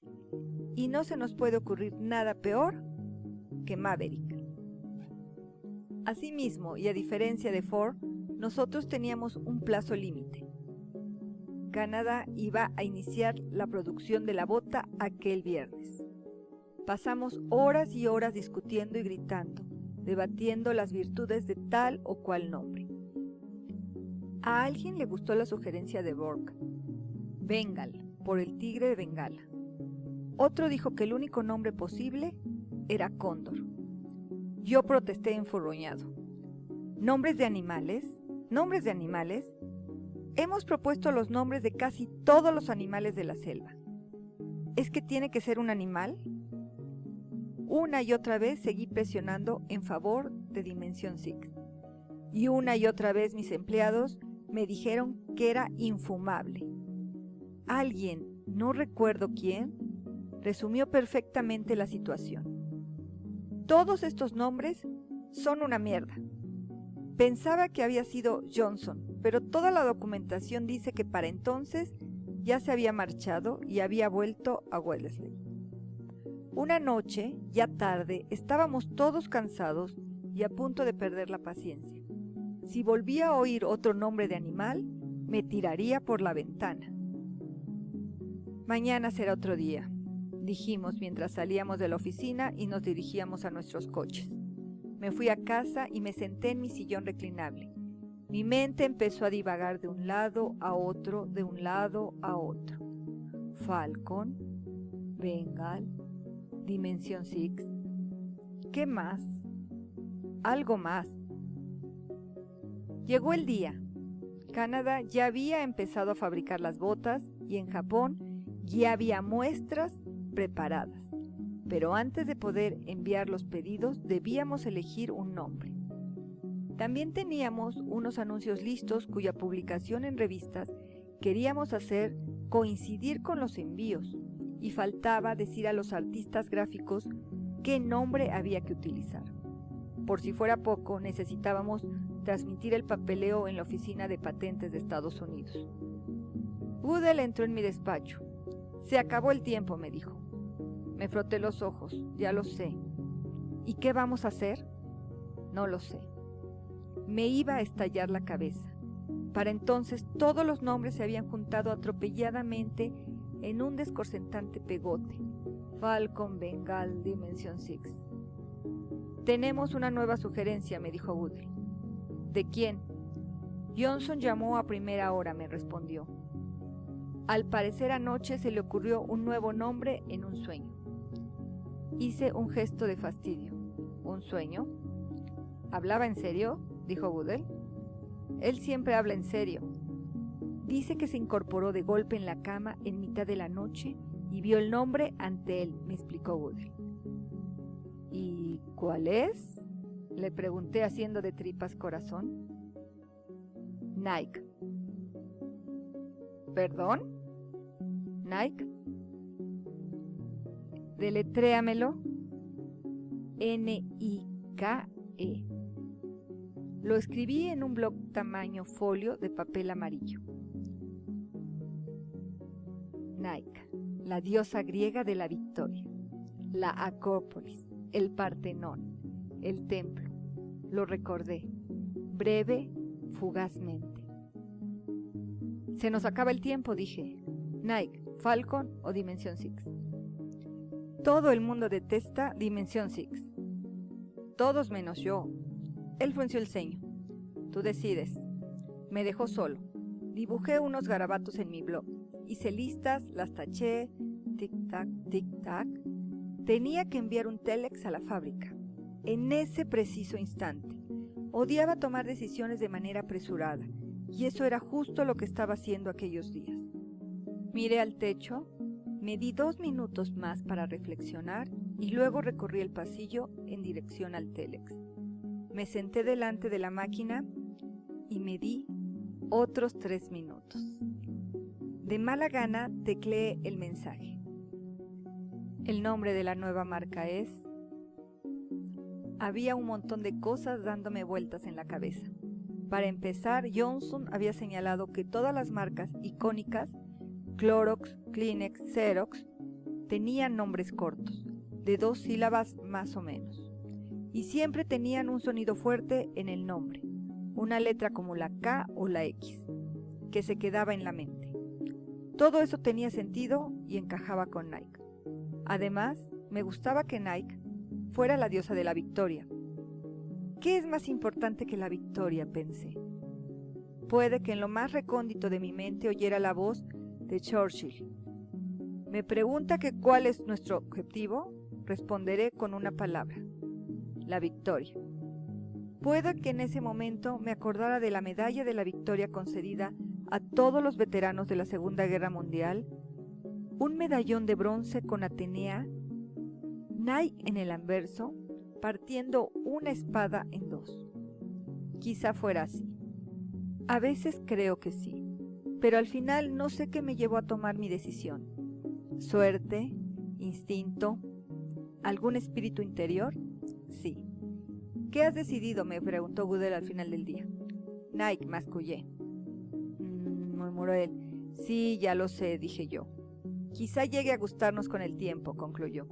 Speaker 1: y no se nos puede ocurrir nada peor que Maverick. Asimismo, y a diferencia de Ford, nosotros teníamos un plazo límite. Canadá iba a iniciar la producción de la bota aquel viernes. Pasamos horas y horas discutiendo y gritando, debatiendo las virtudes de tal o cual nombre. A alguien le gustó la sugerencia de Burke, Bengal, por el tigre de Bengala. Otro dijo que el único nombre posible era Cóndor. Yo protesté enfurruñado. ¿Nombres de animales? ¿Nombres de animales? Hemos propuesto los nombres de casi todos los animales de la selva. ¿Es que tiene que ser un animal? Una y otra vez seguí presionando en favor de Dimension Six. Y una y otra vez mis empleados me dijeron que era infumable. Alguien, no recuerdo quién, resumió perfectamente la situación. Todos estos nombres son una mierda. Pensaba que había sido Johnson, pero toda la documentación dice que para entonces ya se había marchado y había vuelto a Wellesley. Una noche, ya tarde, estábamos todos cansados y a punto de perder la paciencia. Si volvía a oír otro nombre de animal, me tiraría por la ventana. Mañana será otro día, dijimos mientras salíamos de la oficina y nos dirigíamos a nuestros coches. Me fui a casa y me senté en mi sillón reclinable. Mi mente empezó a divagar de un lado a otro, de un lado a otro. Falcon, Bengal, Dimension Six. ¿Qué más? Algo más. Llegó el día. Canadá ya había empezado a fabricar las botas y en Japón ya había muestras preparadas. Pero antes de poder enviar los pedidos debíamos elegir un nombre. También teníamos unos anuncios listos cuya publicación en revistas queríamos hacer coincidir con los envíos y faltaba decir a los artistas gráficos qué nombre había que utilizar. Por si fuera poco, necesitábamos transmitir el papeleo en la oficina de patentes de Estados Unidos. Goodell entró en mi despacho. Se acabó el tiempo, me dijo. Me froté los ojos, ya lo sé. ¿Y qué vamos a hacer? No lo sé. Me iba a estallar la cabeza. Para entonces todos los nombres se habían juntado atropelladamente en un desconcertante pegote. Falcon, Bengal, Dimension Six. Tenemos una nueva sugerencia, me dijo Goodell. ¿De quién? Johnson llamó a primera hora, me respondió. Al parecer anoche se le ocurrió un nuevo nombre en un sueño. Hice un gesto de fastidio. ¿Un sueño? ¿Hablaba en serio?, dijo Goodell. Él siempre habla en serio. Dice que se incorporó de golpe en la cama en mitad de la noche y vio el nombre ante él, me explicó Goodell. ¿Y cuál es?, le pregunté haciendo de tripas corazón. Nike. ¿Perdón? ¿Nike? Deletréamelo. N-I-K-E. Lo escribí en un bloc tamaño folio de papel amarillo. Nike, la diosa griega de la victoria, la Acrópolis, el Partenón, El templo. Lo recordé, breve, fugazmente. Se nos acaba el tiempo, dije. Nike, Falcon o Dimension Six. Todo el mundo detesta Dimension Six. Todos menos yo. Él frunció el ceño. Tú decides. Me dejó solo. Dibujé unos garabatos en mi blog. Hice listas, las taché, tic-tac, tic-tac. Tenía que enviar un telex a la fábrica. En ese preciso instante. Odiaba tomar decisiones de manera apresurada, y eso era justo lo que estaba haciendo aquellos días. Miré al techo, me di 2 minutos más para reflexionar y luego recorrí el pasillo en dirección al telex. Me senté delante de la máquina y me di otros 3 minutos. De mala gana tecleé el mensaje. El nombre de la nueva marca es... Había un montón de cosas dándome vueltas en la cabeza. Para empezar, Johnson había señalado que todas las marcas icónicas, Clorox, Kleenex, Xerox, tenían nombres cortos, de 2 sílabas más o menos, y siempre tenían un sonido fuerte en el nombre, una letra como la K o la X, que se quedaba en la mente. Todo eso tenía sentido y encajaba con Nike. Además, me gustaba que Nike fuera la diosa de la victoria. ¿Qué es más importante que la victoria?, pensé. Puede que en lo más recóndito de mi mente oyera la voz de Churchill. Me pregunta que cuál es nuestro objetivo, responderé con una palabra: la victoria. Puede que en ese momento me acordara de la medalla de la victoria concedida a todos los veteranos de la Segunda Guerra Mundial, un medallón de bronce con Atenea, Nike en el anverso, partiendo una espada en 2. Quizá fuera así. A veces creo que sí, pero al final no sé qué me llevó a tomar mi decisión. ¿Suerte? ¿Instinto? ¿Algún espíritu interior? Sí. ¿Qué has decidido?, me preguntó Goodell al final del día. Nike, mascullé. Murmuró él. Sí, ya lo sé, dije yo. Quizá llegue a gustarnos con el tiempo, concluyó.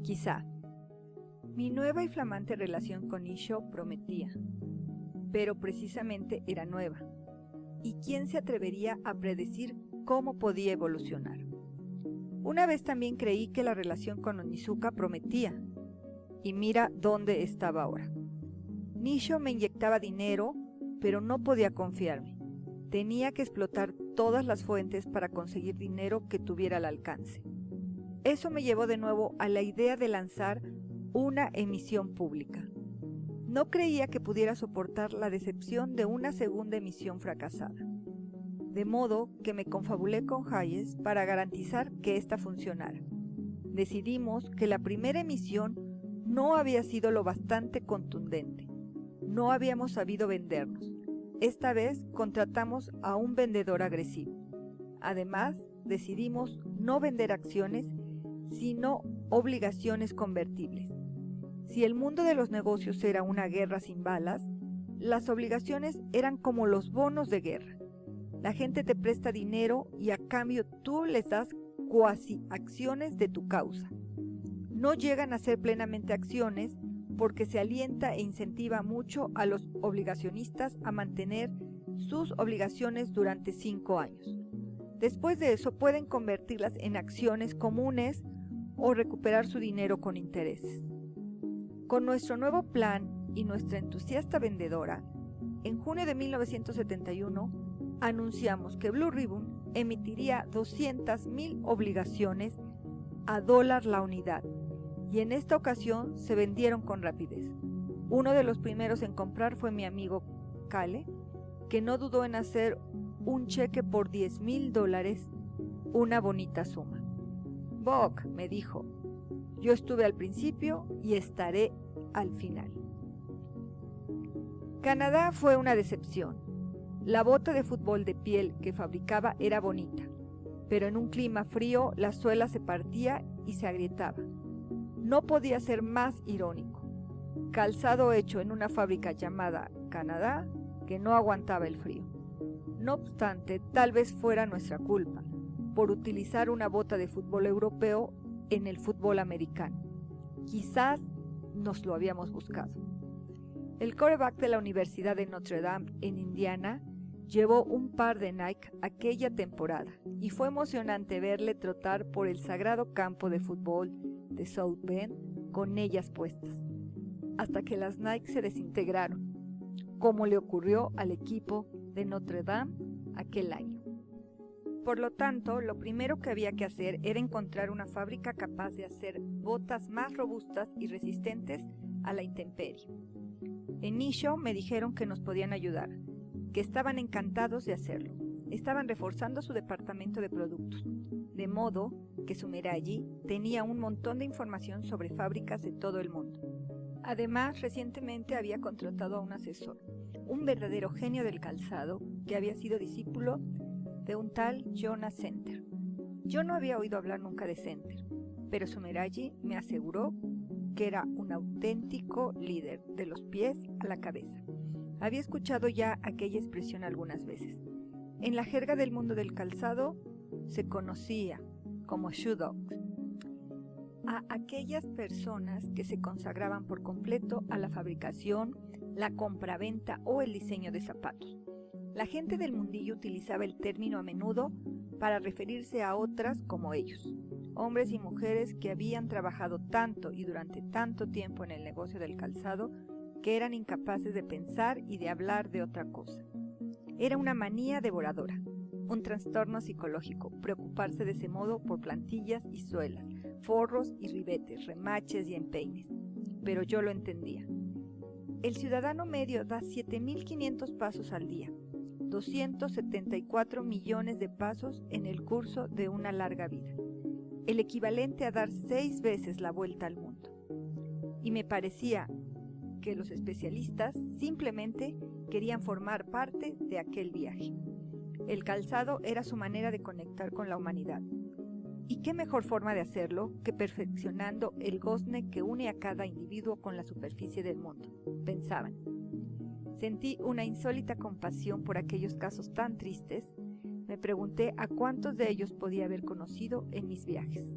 Speaker 1: Quizá. Mi nueva y flamante relación con Nisho prometía, pero precisamente era nueva. ¿Y quién se atrevería a predecir cómo podía evolucionar? Una vez también creí que la relación con Onizuka prometía, y mira dónde estaba ahora. Nisho me inyectaba dinero, pero no podía confiarme. Tenía que explotar todas las fuentes para conseguir dinero que tuviera al alcance. Eso me llevó de nuevo a la idea de lanzar una emisión pública. No creía que pudiera soportar la decepción de una segunda emisión fracasada. De modo que me confabulé con Hayes para garantizar que ésta funcionara. Decidimos que la primera emisión no había sido lo bastante contundente. No habíamos sabido vendernos. Esta vez contratamos a un vendedor agresivo. Además, decidimos no vender acciones, sino obligaciones convertibles. Si el mundo de los negocios era una guerra sin balas, las obligaciones eran como los bonos de guerra. La gente te presta dinero y a cambio tú les das cuasi acciones de tu causa. No llegan a ser plenamente acciones porque se alienta e incentiva mucho a los obligacionistas a mantener sus obligaciones durante 5 años. Después de eso pueden convertirlas en acciones comunes o recuperar su dinero con intereses. Con nuestro nuevo plan y nuestra entusiasta vendedora, en junio de 1971 anunciamos que Blue Ribbon emitiría 200,000 obligaciones a $1 la unidad, y en esta ocasión se vendieron con rapidez. Uno de los primeros en comprar fue mi amigo Cale, que no dudó en hacer un cheque por $10,000, una bonita suma. Buck, me dijo, yo estuve al principio y estaré al final. Canadá fue una decepción. La bota de fútbol de piel que fabricaba era bonita, pero en un clima frío la suela se partía y se agrietaba. No podía ser más irónico. Calzado hecho en una fábrica llamada Canadá que no aguantaba el frío. No obstante, tal vez fuera nuestra culpa por utilizar una bota de fútbol europeo en el fútbol americano. Quizás nos lo habíamos buscado. El quarterback de la Universidad de Notre Dame en Indiana llevó un par de Nike aquella temporada y fue emocionante verle trotar por el sagrado campo de fútbol de South Bend con ellas puestas, hasta que las Nike se desintegraron, como le ocurrió al equipo de Notre Dame aquel año. Por lo tanto, lo primero que había que hacer era encontrar una fábrica capaz de hacer botas más robustas y resistentes a la intemperie. En Nisho me dijeron que nos podían ayudar, que estaban encantados de hacerlo. Estaban reforzando su departamento de productos, de modo que Sumeraji tenía un montón de información sobre fábricas de todo el mundo. Además, recientemente había contratado a un asesor, un verdadero genio del calzado que había sido discípulo de un tal Jonas Center. Yo no había oído hablar nunca de Center, pero Sumeraji me aseguró que era un auténtico líder de los pies a la cabeza. Había escuchado ya aquella expresión algunas veces. En la jerga del mundo del calzado se conocía como shoe dogs a aquellas personas que se consagraban por completo a la fabricación, la compraventa o el diseño de zapatos. La gente del mundillo utilizaba el término a menudo para referirse a otras como ellos, hombres y mujeres que habían trabajado tanto y durante tanto tiempo en el negocio del calzado que eran incapaces de pensar y de hablar de otra cosa. Era una manía devoradora, un trastorno psicológico, preocuparse de ese modo por plantillas y suelas, forros y ribetes, remaches y empeines. Pero yo lo entendía. El ciudadano medio da 7.500 pasos al día, 274 millones de pasos en el curso de una larga vida, el equivalente a dar 6 veces la vuelta al mundo. Y me parecía que los especialistas simplemente querían formar parte de aquel viaje. El calzado era su manera de conectar con la humanidad. ¿Y qué mejor forma de hacerlo que perfeccionando el gozne que une a cada individuo con la superficie del mundo? Pensaban. Sentí una insólita compasión por aquellos casos tan tristes. Me pregunté a cuántos de ellos podía haber conocido en mis viajes.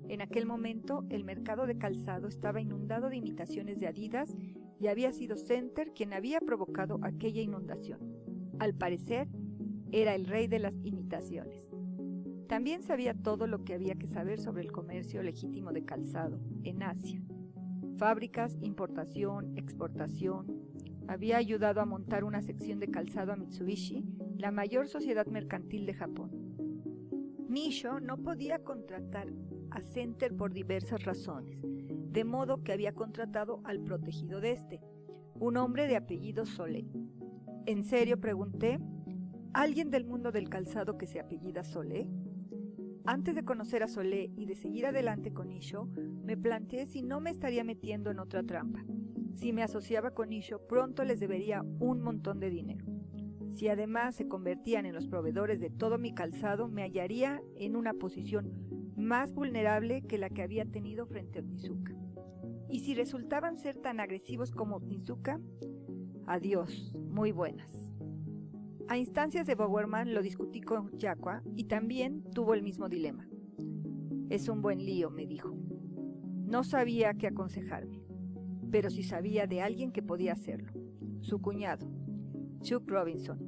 Speaker 1: En aquel momento, el mercado de calzado estaba inundado de imitaciones de Adidas y había sido Center quien había provocado aquella inundación. Al parecer, era el rey de las imitaciones. También sabía todo lo que había que saber sobre el comercio legítimo de calzado en Asia. Fábricas, importación, exportación. Había ayudado a montar una sección de calzado a Mitsubishi, la mayor sociedad mercantil de Japón. Nisho no podía contratar a Center por diversas razones, de modo que había contratado al protegido de este, un hombre de apellido Solé. ¿En serio?, pregunté. ¿Alguien del mundo del calzado que se apellida Solé? Antes de conocer a Solé y de seguir adelante con Nisho, me planteé si no me estaría metiendo en otra trampa. Si me asociaba con Nisho, pronto les debería un montón de dinero. Si además se convertían en los proveedores de todo mi calzado, me hallaría en una posición más vulnerable que la que había tenido frente a Otnizuka. Y si resultaban ser tan agresivos como Otnizuka, adiós, muy buenas. A instancias de Bowerman lo discutí con Yakua y también tuvo el mismo dilema. Es un buen lío, me dijo. No sabía qué aconsejarme, pero sí sabía de alguien que podía hacerlo. Su cuñado, Chuck Robinson,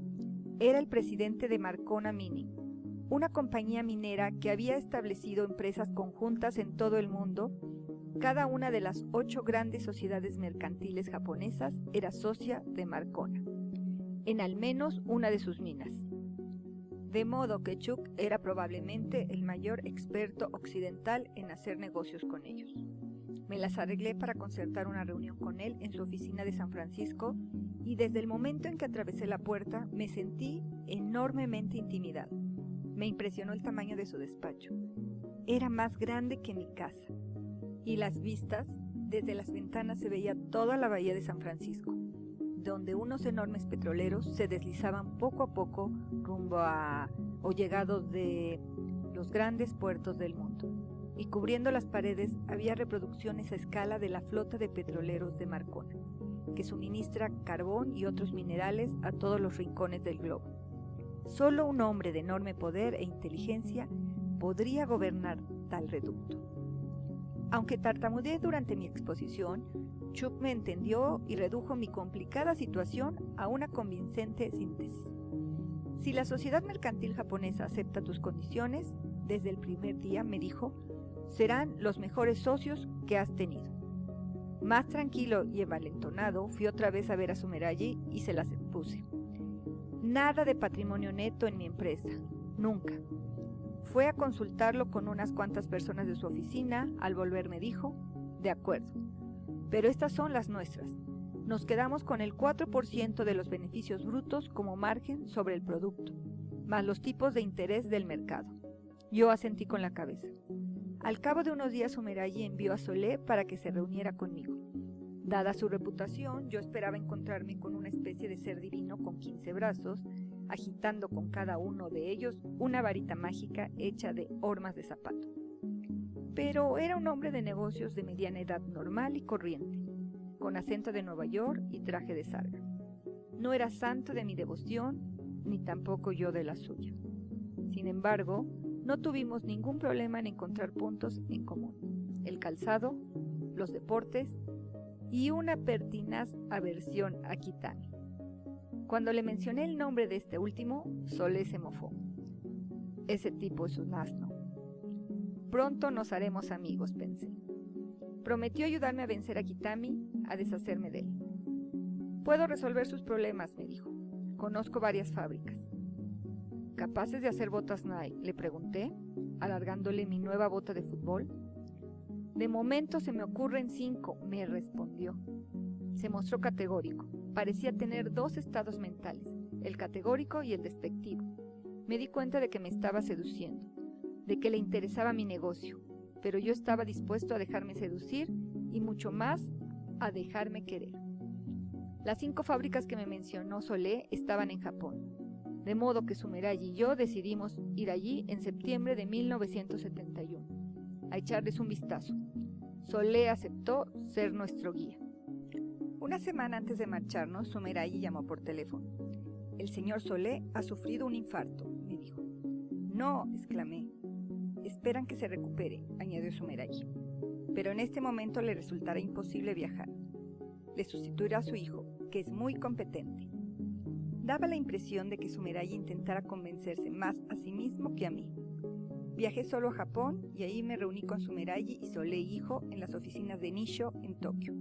Speaker 1: era el presidente de Marcona Mining, una compañía minera que había establecido empresas conjuntas en todo el mundo. Cada una de las 8 grandes sociedades mercantiles japonesas era socia de Marcona, en al menos una de sus minas. De modo que Chuck era probablemente el mayor experto occidental en hacer negocios con ellos. Me las arreglé para concertar una reunión con él en su oficina de San Francisco y desde el momento en que atravesé la puerta me sentí enormemente intimidado. Me impresionó el tamaño de su despacho. Era más grande que mi casa y las vistas, desde las ventanas se veía toda la bahía de San Francisco, donde unos enormes petroleros se deslizaban poco a poco rumbo a o llegados de los grandes puertos del mundo. Y cubriendo las paredes había reproducciones a escala de la flota de petroleros de Marcona, que suministra carbón y otros minerales a todos los rincones del globo. Solo un hombre de enorme poder e inteligencia podría gobernar tal reducto. Aunque tartamudeé durante mi exposición, Chuck me entendió y redujo mi complicada situación a una convincente síntesis. Si la sociedad mercantil japonesa acepta tus condiciones, desde el primer día, me dijo, serán los mejores socios que has tenido. Más tranquilo y envalentonado, fui otra vez a ver a Sumeragi y se las expuse. Nada de patrimonio neto en mi empresa, nunca. Fue a consultarlo con unas cuantas personas de su oficina, al volver me dijo, de acuerdo, pero estas son las nuestras. Nos quedamos con el 4% de los beneficios brutos como margen sobre el producto, más los tipos de interés del mercado. Yo asentí con la cabeza. Al cabo de unos días Sumeragi envió a Solé para que se reuniera conmigo. Dada su reputación, yo esperaba encontrarme con una especie de ser divino con 15 brazos, agitando con cada uno de ellos una varita mágica hecha de hormas de zapato. Pero era un hombre de negocios de mediana edad normal y corriente, con acento de Nueva York y traje de sarga. No era santo de mi devoción, ni tampoco yo de la suya. Sin embargo, no tuvimos ningún problema en encontrar puntos en común: el calzado, los deportes y una pertinaz aversión a Kitami. Cuando le mencioné el nombre de este último, Solé se mofó. Ese tipo es un asno. Pronto nos haremos amigos, pensé. Prometió ayudarme a vencer a Kitami, a deshacerme de él. Puedo resolver sus problemas, me dijo. Conozco varias fábricas. ¿Capaces de hacer botas Nike?, le pregunté, alargándole mi nueva bota de fútbol. De momento se me ocurren 5, me respondió. Se mostró categórico. Parecía tener 2 estados mentales, el categórico y el despectivo. Me di cuenta de que me estaba seduciendo, de que le interesaba mi negocio, pero yo estaba dispuesto a dejarme seducir y mucho más a dejarme querer. Las 5 fábricas que me mencionó Solé estaban en Japón, de modo que Sumeragi y yo decidimos ir allí en septiembre de 1971, a echarles un vistazo. Solé aceptó ser nuestro guía. Una semana antes de marcharnos, Sumeragi llamó por teléfono. El señor Solé ha sufrido un infarto, me dijo. No, exclamé. Esperan que se recupere, añadió Sumeragi. Pero en este momento le resultará imposible viajar. Le sustituirá a su hijo, que es muy competente. Daba la impresión de que Sumeragi intentara convencerse más a sí mismo que a mí. Viajé solo a Japón y ahí me reuní con Sumeragi y Solé hijo en las oficinas de Nisho en Tokio.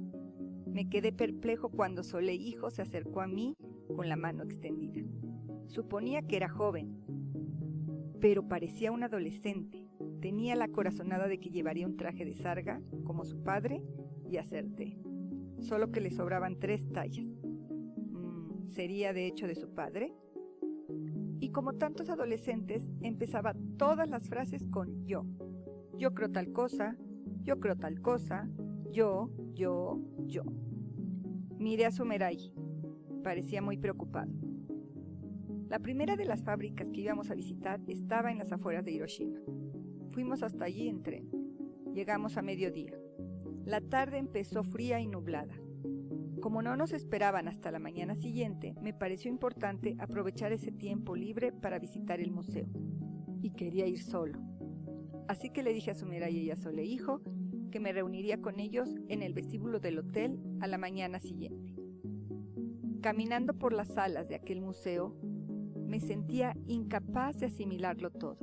Speaker 1: Me quedé perplejo cuando Solé hijo se acercó a mí con la mano extendida. Suponía que era joven, pero parecía un adolescente. Tenía la corazonada de que llevaría un traje de sarga, como su padre, y acerté. Solo que le sobraban 3 tallas. ¿Sería de hecho de su padre? Y como tantos adolescentes, empezaba todas las frases con yo. Yo creo tal cosa, yo creo tal cosa, yo. Miré a Sumeragi. Parecía muy preocupado. La primera de las fábricas que íbamos a visitar estaba en las afueras de Hiroshima. Fuimos hasta allí en tren. Llegamos a mediodía. La tarde empezó fría y nublada. Como no nos esperaban hasta la mañana siguiente, me pareció importante aprovechar ese tiempo libre para visitar el museo. Y quería ir solo. Así que le dije a Sumeragi y a Solé hijo que me reuniría con ellos en el vestíbulo del hotel a la mañana siguiente. Caminando por las salas de aquel museo, me sentía incapaz de asimilarlo todo,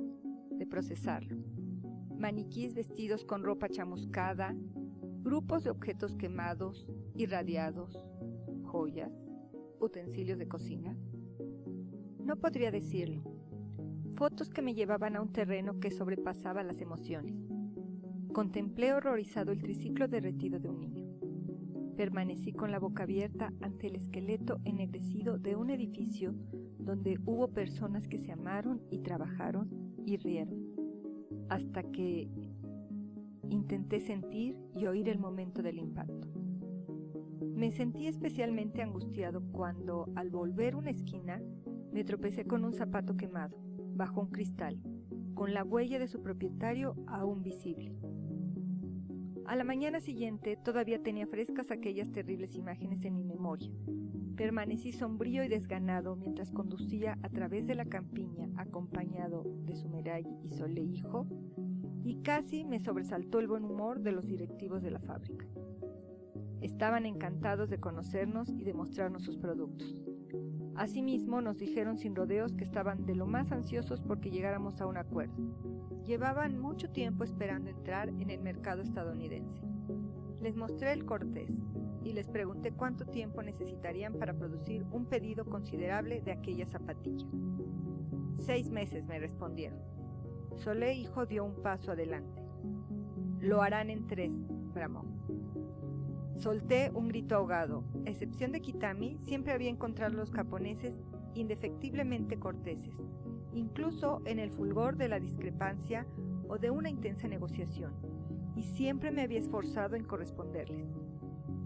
Speaker 1: de procesarlo. Maniquíes vestidos con ropa chamuscada, grupos de objetos quemados, irradiados, joyas, utensilios de cocina. No podría decirlo. Fotos que me llevaban a un terreno que sobrepasaba las emociones. Contemplé horrorizado el triciclo derretido de un niño. Permanecí con la boca abierta ante el esqueleto ennegrecido de un edificio donde hubo personas que se amaron y trabajaron y rieron, hasta que intenté sentir y oír el momento del impacto. Me sentí especialmente angustiado cuando, al volver una esquina, me tropecé con un zapato quemado, bajo un cristal, con la huella de su propietario aún visible. A la mañana siguiente todavía tenía frescas aquellas terribles imágenes en mi memoria. Permanecí sombrío y desganado mientras conducía a través de la campiña, acompañado de Sumeragi y Solé hijo, y casi me sobresaltó el buen humor de los directivos de la fábrica. Estaban encantados de conocernos y de mostrarnos sus productos. Asimismo, nos dijeron sin rodeos que estaban de lo más ansiosos porque llegáramos a un acuerdo. Llevaban mucho tiempo esperando entrar en el mercado estadounidense. Les mostré el Cortés y les pregunté cuánto tiempo necesitarían para producir un pedido considerable de aquella zapatilla. 6 meses, me respondieron. Solé hijo dio un paso adelante. Lo harán en 3, bramó. Solté un grito ahogado. A excepción de Kitami, siempre había encontrado a los japoneses indefectiblemente corteses, incluso en el fulgor de la discrepancia o de una intensa negociación, y siempre me había esforzado en corresponderles.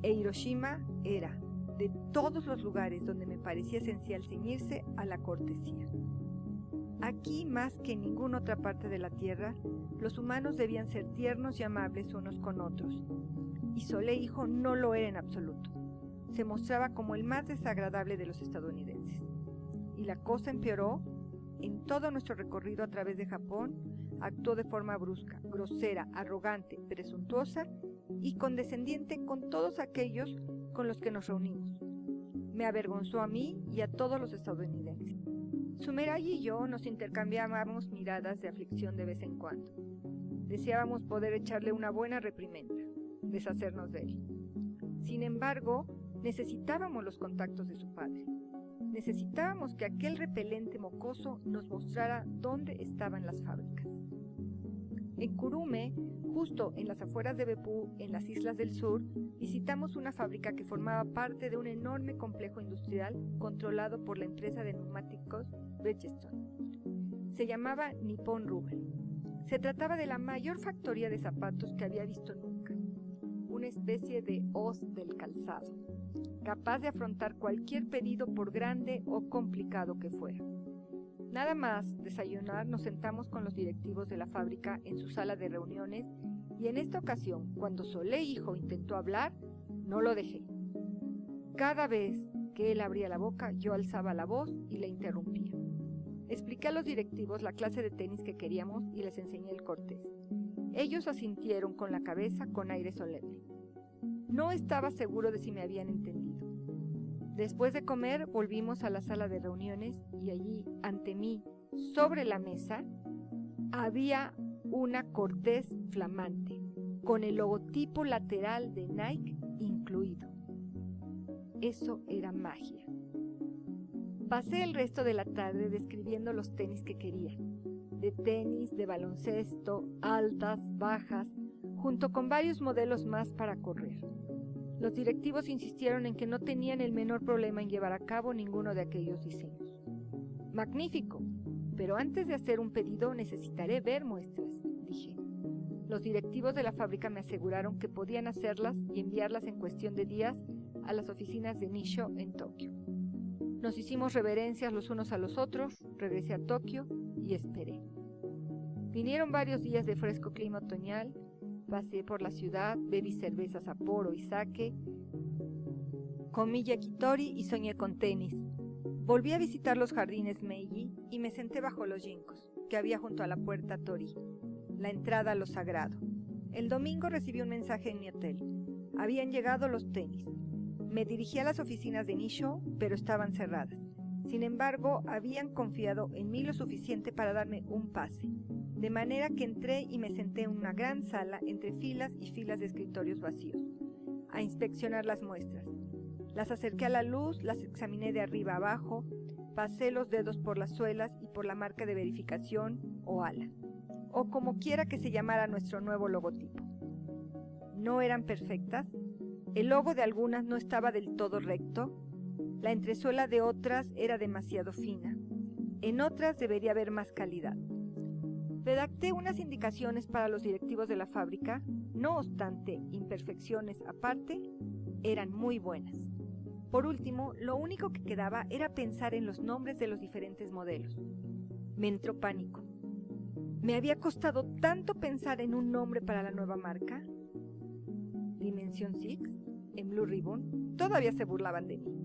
Speaker 1: E Hiroshima era, de todos los lugares donde me parecía esencial ceñirse a la cortesía. Aquí, más que en ninguna otra parte de la tierra, los humanos debían ser tiernos y amables unos con otros, y Solé hijo no lo era en absoluto. Se mostraba como el más desagradable de los estadounidenses. Y la cosa empeoró. En todo nuestro recorrido a través de Japón, actuó de forma brusca, grosera, arrogante, presuntuosa y condescendiente con todos aquellos con los que nos reunimos. Me avergonzó a mí y a todos los estadounidenses. Sumerai y yo nos intercambiábamos miradas de aflicción de vez en cuando. Deseábamos poder echarle una buena reprimenda, deshacernos de él. Sin embargo, necesitábamos los contactos de su padre. Necesitábamos que aquel repelente mocoso nos mostrara dónde estaban las fábricas. En Kurume, justo en las afueras de Beppu, en las islas del sur, visitamos una fábrica que formaba parte de un enorme complejo industrial controlado por la empresa de neumáticos Bridgestone. Se llamaba Nippon Rubber. Se trataba de la mayor factoría de zapatos que había visto nunca, una especie de hoz del calzado, capaz de afrontar cualquier pedido por grande o complicado que fuera. Nada más desayunar, nos sentamos con los directivos de la fábrica en su sala de reuniones y en esta ocasión, cuando Solé hijo intentó hablar, no lo dejé. Cada vez que él abría la boca, yo alzaba la voz y le interrumpía. Expliqué a los directivos la clase de tenis que queríamos y les enseñé el Cortés. Ellos asintieron con la cabeza con aire solemne. No estaba seguro de si me habían entendido. Después de comer, volvimos a la sala de reuniones y allí, ante mí, sobre la mesa, había una Cortés flamante, con el logotipo lateral de Nike incluido. Eso era magia. Pasé el resto de la tarde describiendo los tenis que quería, de tenis, de baloncesto, altas, bajas, junto con varios modelos más para correr. Los directivos insistieron en que no tenían el menor problema en llevar a cabo ninguno de aquellos diseños. Magnífico, pero antes de hacer un pedido necesitaré ver muestras, dije. Los directivos de la fábrica me aseguraron que podían hacerlas y enviarlas en cuestión de días a las oficinas de Nisho en Tokio. Nos hicimos reverencias los unos a los otros, regresé a Tokio y esperé. Vinieron varios días de fresco clima otoñal. Pasé por la ciudad, bebí cerveza Sapporo y sake, comí yakitori y soñé con tenis. Volví a visitar los jardines Meiji y me senté bajo los ginkgos que había junto a la puerta Tori, la entrada a lo sagrado. El domingo recibí un mensaje en mi hotel. Habían llegado los tenis. Me dirigí a las oficinas de Nisho, pero estaban cerradas. Sin embargo, habían confiado en mí lo suficiente para darme un pase. De manera que entré y me senté en una gran sala entre filas y filas de escritorios vacíos, a inspeccionar las muestras. Las acerqué a la luz, las examiné de arriba a abajo, pasé los dedos por las suelas y por la marca de verificación o ala, o como quiera que se llamara nuestro nuevo logotipo. No eran perfectas, el logo de algunas no estaba del todo recto, la entresuela de otras era demasiado fina, en otras debería haber más calidad. Redacté unas indicaciones para los directivos de la fábrica, no obstante, imperfecciones aparte, eran muy buenas. Por último, lo único que quedaba era pensar en los nombres de los diferentes modelos. Me entró pánico. ¿Me había costado tanto pensar en un nombre para la nueva marca? Dimension 6, en Blue Ribbon, todavía se burlaban de mí.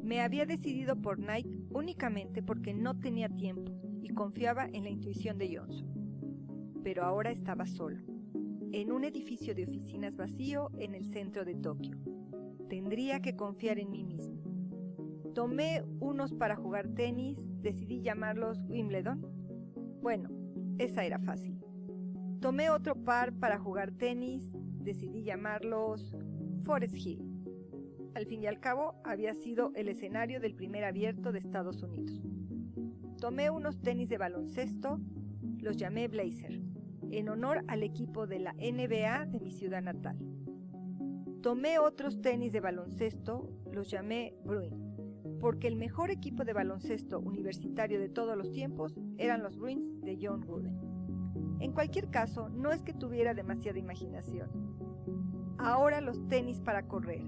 Speaker 1: Me había decidido por Nike únicamente porque no tenía tiempo y confiaba en la intuición de Johnson.
Speaker 2: pero ahora estaba solo, en un edificio de oficinas vacío en el centro de Tokio. Tendría que confiar en mí mismo. Tomé unos para jugar tenis, decidí llamarlos Wimbledon. Bueno, esa era fácil. Tomé otro par para jugar tenis, decidí llamarlos Forest Hill. Al fin y al cabo, había sido el escenario del primer abierto de Estados Unidos. Tomé unos tenis de baloncesto, los llamé Blazer, en honor al equipo de la NBA de mi ciudad natal. Tomé otros tenis de baloncesto, los llamé Bruin, porque el mejor equipo de baloncesto universitario de todos los tiempos eran los Bruins de John Wooden. En cualquier caso, no es que tuviera demasiada imaginación. Ahora los tenis para correr,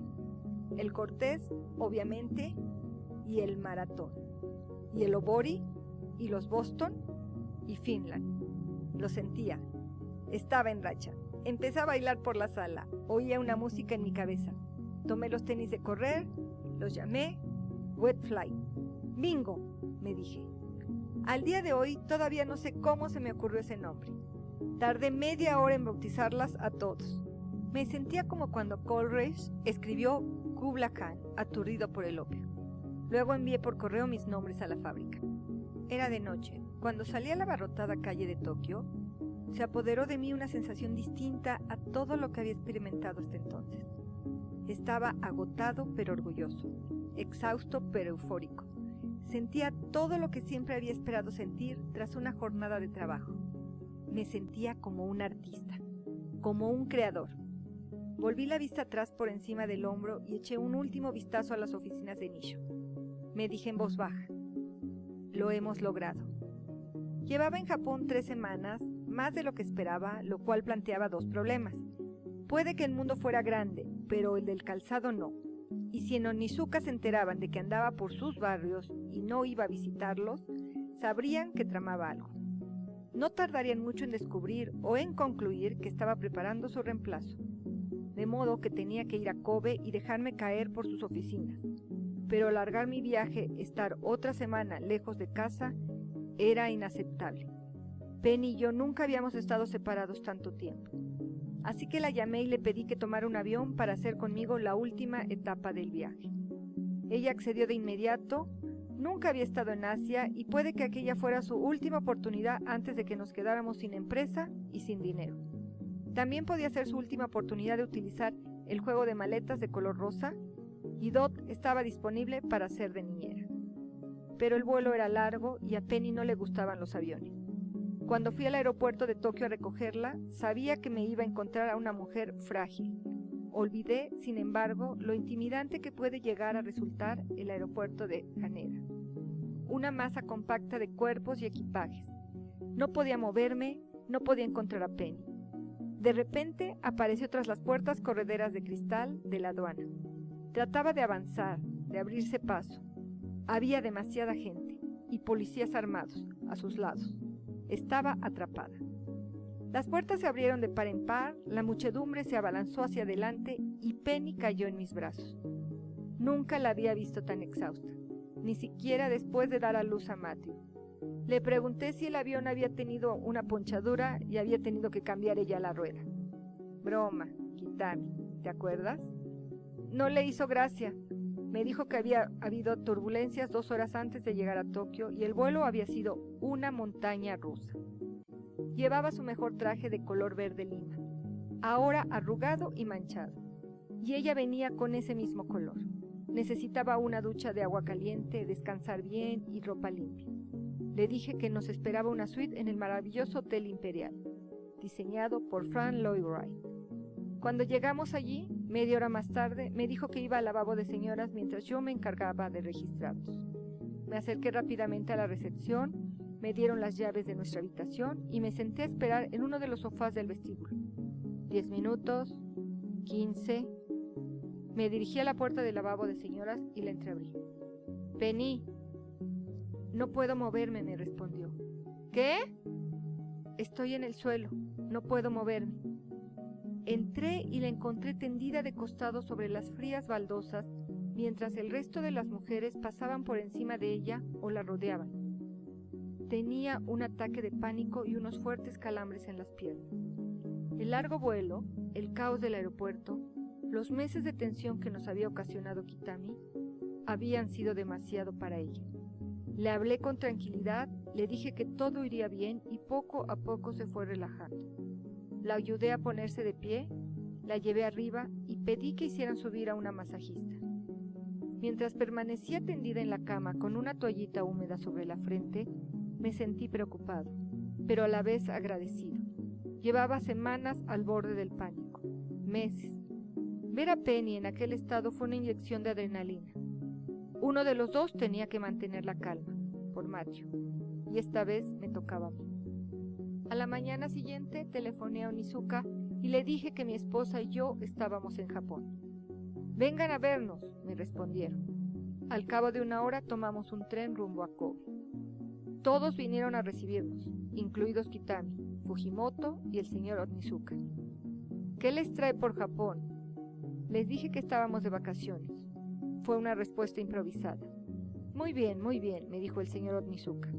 Speaker 2: el Cortez, obviamente, y el maratón, y el Obori, y los Boston, y Finland. Lo sentía, estaba en racha. Empecé a bailar por la sala, oía una música en mi cabeza. Tomé los tenis de correr, los llamé Wet Fly. ¡Bingo!, me dije. Al día de hoy todavía no sé cómo se me ocurrió ese nombre. Tardé media hora en bautizarlas a todos. Me sentía como cuando Coleridge escribió Kubla Khan, aturdido por el opio. Luego envié por correo mis nombres a la fábrica. Era de noche. Cuando salí a la abarrotada calle de Tokio, se apoderó de mí una sensación distinta a todo lo que había experimentado hasta entonces. Estaba agotado pero orgulloso, exhausto pero eufórico. Sentía todo lo que siempre había esperado sentir tras una jornada de trabajo. Me sentía como un artista, como un creador. Volví la vista atrás por encima del hombro y eché un último vistazo a las oficinas de Nisho. Me dije en voz baja: lo hemos logrado. Llevaba en Japón 3 semanas, más de lo que esperaba, lo cual planteaba 2 problemas. Puede que el mundo fuera grande, pero el del calzado no. Y si en Onizuka se enteraban de que andaba por sus barrios y no iba a visitarlos, sabrían que tramaba algo. No tardarían mucho en descubrir o en concluir que estaba preparando su reemplazo. De modo que tenía que ir a Kobe y dejarme caer por sus oficinas. Pero alargar mi viaje, estar otra semana lejos de casa, era inaceptable. Penny y yo nunca habíamos estado separados tanto tiempo. Así que la llamé y le pedí que tomara un avión para hacer conmigo la última etapa del viaje. Ella accedió de inmediato. Nunca había estado en Asia y puede que aquella fuera su última oportunidad antes de que nos quedáramos sin empresa y sin dinero. También podía ser su última oportunidad de utilizar el juego de maletas de color rosa, y Dot estaba disponible para ser de niñera. Pero el vuelo era largo y a Penny no le gustaban los aviones. Cuando fui al aeropuerto de Tokio a recogerla, sabía que me iba a encontrar a una mujer frágil. Olvidé, sin embargo, lo intimidante que puede llegar a resultar el aeropuerto de Haneda. Una masa compacta de cuerpos y equipajes. No podía moverme, no podía encontrar a Penny. De repente apareció tras las puertas correderas de cristal de la aduana. Trataba de avanzar, de abrirse paso. Había demasiada gente y policías armados a sus lados. Estaba atrapada. Las puertas se abrieron de par en par, la muchedumbre se abalanzó hacia adelante y Penny cayó en mis brazos. Nunca la había visto tan exhausta, ni siquiera después de dar a luz a Matthew. Le pregunté si el avión había tenido una ponchadura y había tenido que cambiar ella la rueda. Broma, Kitami, ¿te acuerdas? No le hizo gracia. Me dijo que había habido turbulencias 2 horas antes de llegar a Tokio y el vuelo había sido una montaña rusa. Llevaba su mejor traje de color verde lima, ahora arrugado y manchado, y ella venía con ese mismo color. Necesitaba una ducha de agua caliente, descansar bien y ropa limpia. Le dije que nos esperaba una suite en el maravilloso Hotel Imperial, diseñado por Frank Lloyd Wright. Cuando llegamos allí, media hora más tarde, me dijo que iba al lavabo de señoras mientras yo me encargaba de registrarlos. Me acerqué rápidamente a la recepción, me dieron las llaves de nuestra habitación y me senté a esperar en uno de los sofás del vestíbulo. 10 minutos, 15... Me dirigí a la puerta del lavabo de señoras y la entreabrí. «Penny». «No puedo moverme», me respondió. «¿Qué?» «Estoy en el suelo, no puedo moverme». Entré y la encontré tendida de costado sobre las frías baldosas, mientras el resto de las mujeres pasaban por encima de ella o la rodeaban.
Speaker 1: Tenía un ataque de pánico y unos fuertes calambres en las piernas. El largo vuelo, el caos del aeropuerto, los meses de tensión que nos había ocasionado Kitami, habían sido demasiado para ella. Le hablé con tranquilidad, le dije que todo iría bien y poco a poco se fue relajando. La ayudé a ponerse de pie, la llevé arriba y pedí que hicieran subir a una masajista. Mientras permanecía tendida en la cama con una toallita húmeda sobre la frente, me sentí preocupado, pero a la vez agradecido. Llevaba semanas al borde del pánico, meses. Ver a Penny en aquel estado fue una inyección de adrenalina. Uno de los dos tenía que mantener la calma, por macho, y esta vez me tocaba a mí. A la mañana siguiente telefoné a Onizuka y le dije que mi esposa y yo estábamos en Japón. «Vengan a vernos», me respondieron. Al cabo de una hora tomamos un tren rumbo a Kobe. Todos vinieron a recibirnos, incluidos Kitami, Fujimoto y el señor Onizuka. «¿Qué les trae por Japón?», les dije que estábamos de vacaciones. Fue una respuesta improvisada. Muy bien, me dijo el señor Onizuka.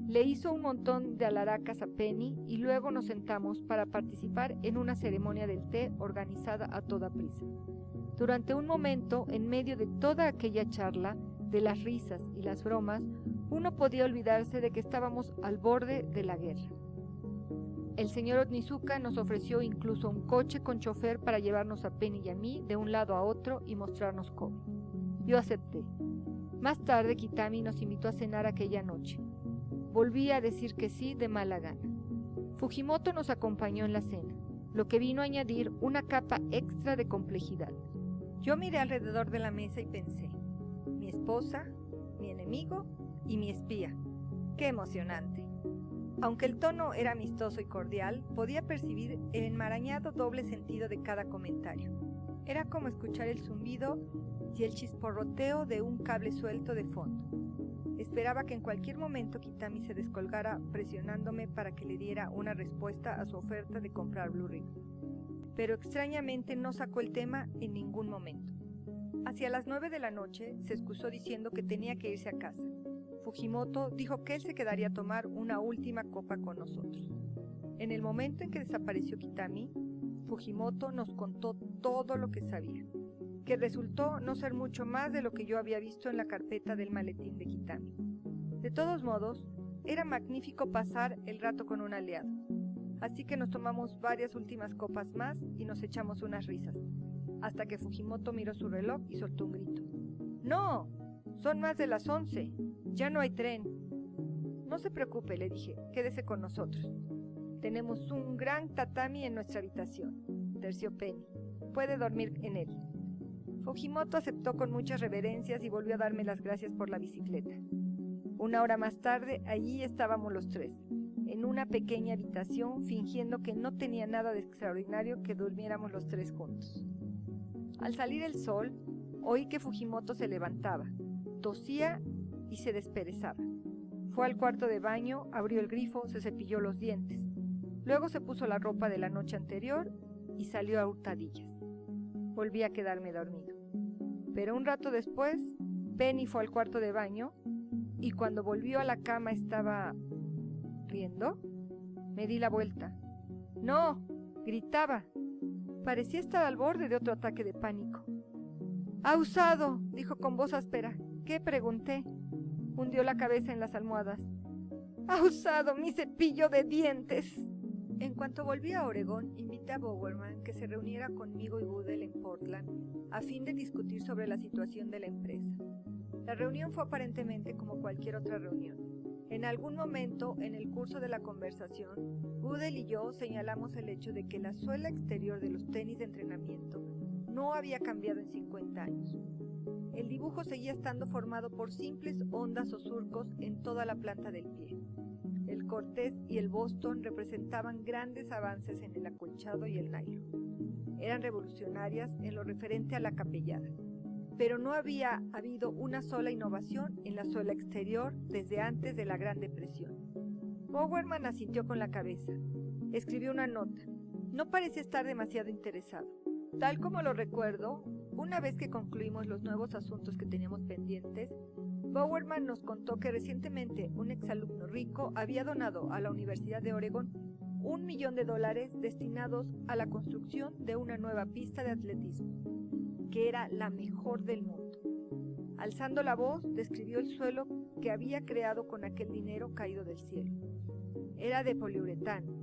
Speaker 1: Le hizo un montón de alaracas a Penny y luego nos sentamos para participar en una ceremonia del té organizada a toda prisa. Durante un momento, en medio de toda aquella charla, de las risas y las bromas, uno podía olvidarse de que estábamos al borde de la guerra. El señor Onizuka nos ofreció incluso un coche con chofer para llevarnos a Penny y a mí de un lado a otro y mostrarnos Kobe. Yo acepté. Más tarde Kitami nos invitó a cenar aquella noche. Volví a decir que sí de mala gana. Fujimoto nos acompañó en la cena, lo que vino a añadir una capa extra de complejidad.
Speaker 2: Yo miré alrededor de la mesa y pensé, mi esposa, mi enemigo y mi espía. ¡Qué emocionante! Aunque el tono era amistoso y cordial, podía percibir el enmarañado doble sentido de cada comentario. Era como escuchar el zumbido y el chisporroteo de un cable suelto de fondo. Esperaba que en cualquier momento Kitami se descolgara presionándome para que le diera una respuesta a su oferta de comprar Blue Ribbon. Pero extrañamente no sacó el tema en ningún momento. Hacia las 9 de la noche se excusó diciendo que tenía que irse a casa. Fujimoto dijo que él se quedaría a tomar una última copa con nosotros. En el momento en que desapareció Kitami, Fujimoto nos contó todo lo que sabía, que resultó no ser mucho más de lo que yo había visto en la carpeta del maletín de Kitami. De todos modos, era magnífico pasar el rato con un aliado, así que nos tomamos varias últimas copas más y nos echamos unas risas, hasta que Fujimoto miró su reloj y soltó un grito. «¡No! Son más de las 11. Ya no hay tren». «No se preocupe», le dije, «quédese con nosotros. Tenemos un gran tatami en nuestra habitación», terció Penny. «Puede dormir en él». Fujimoto aceptó con muchas reverencias y volvió a darme las gracias por la bicicleta. Una hora más tarde, allí estábamos los tres, en una pequeña habitación, fingiendo que no tenía nada de extraordinario que durmiéramos los tres juntos. Al salir el sol, oí que Fujimoto se levantaba, tosía y se desperezaba. Fue al cuarto de baño, abrió el grifo, se cepilló los dientes. Luego se puso la ropa de la noche anterior y salió a hurtadillas. Volví a quedarme dormido. Pero un rato después, Penny fue al cuarto de baño y cuando volvió a la cama estaba... ¿riendo? Me di la vuelta. ¡No!, gritaba. Parecía estar al borde de otro ataque de pánico. «¡Ha usado!», dijo con voz áspera. «¿Qué?», pregunté. Hundió la cabeza en las almohadas. «¡Ha usado mi cepillo de dientes!». En cuanto volví a Oregón, invité a Bowerman que se reuniera conmigo y Goodell en Portland a fin de discutir sobre la situación de la empresa. La reunión fue aparentemente como cualquier otra reunión. En algún momento, en el curso de la conversación, Goodell y yo señalamos el hecho de que la suela exterior de los tenis de entrenamiento no había cambiado en 50 años. El dibujo seguía estando formado por simples ondas o surcos en toda la planta del pie. El Cortez y el Boston representaban grandes avances en el acolchado y el nylon. Eran revolucionarias en lo referente a la capellada, pero no había habido una sola innovación en la suela exterior desde antes de la Gran Depresión. Bowerman asintió con la cabeza. Escribió una nota. No parecía estar demasiado interesado. Tal como lo recuerdo, Una vez que concluimos los nuevos asuntos que teníamos pendientes, Bowerman nos contó que recientemente un exalumno rico había donado a la Universidad de Oregón $1 millón destinados a la construcción de una nueva pista de atletismo, que era la mejor del mundo. Alzando la voz, describió el suelo que había creado con aquel dinero caído del cielo. Era de poliuretano,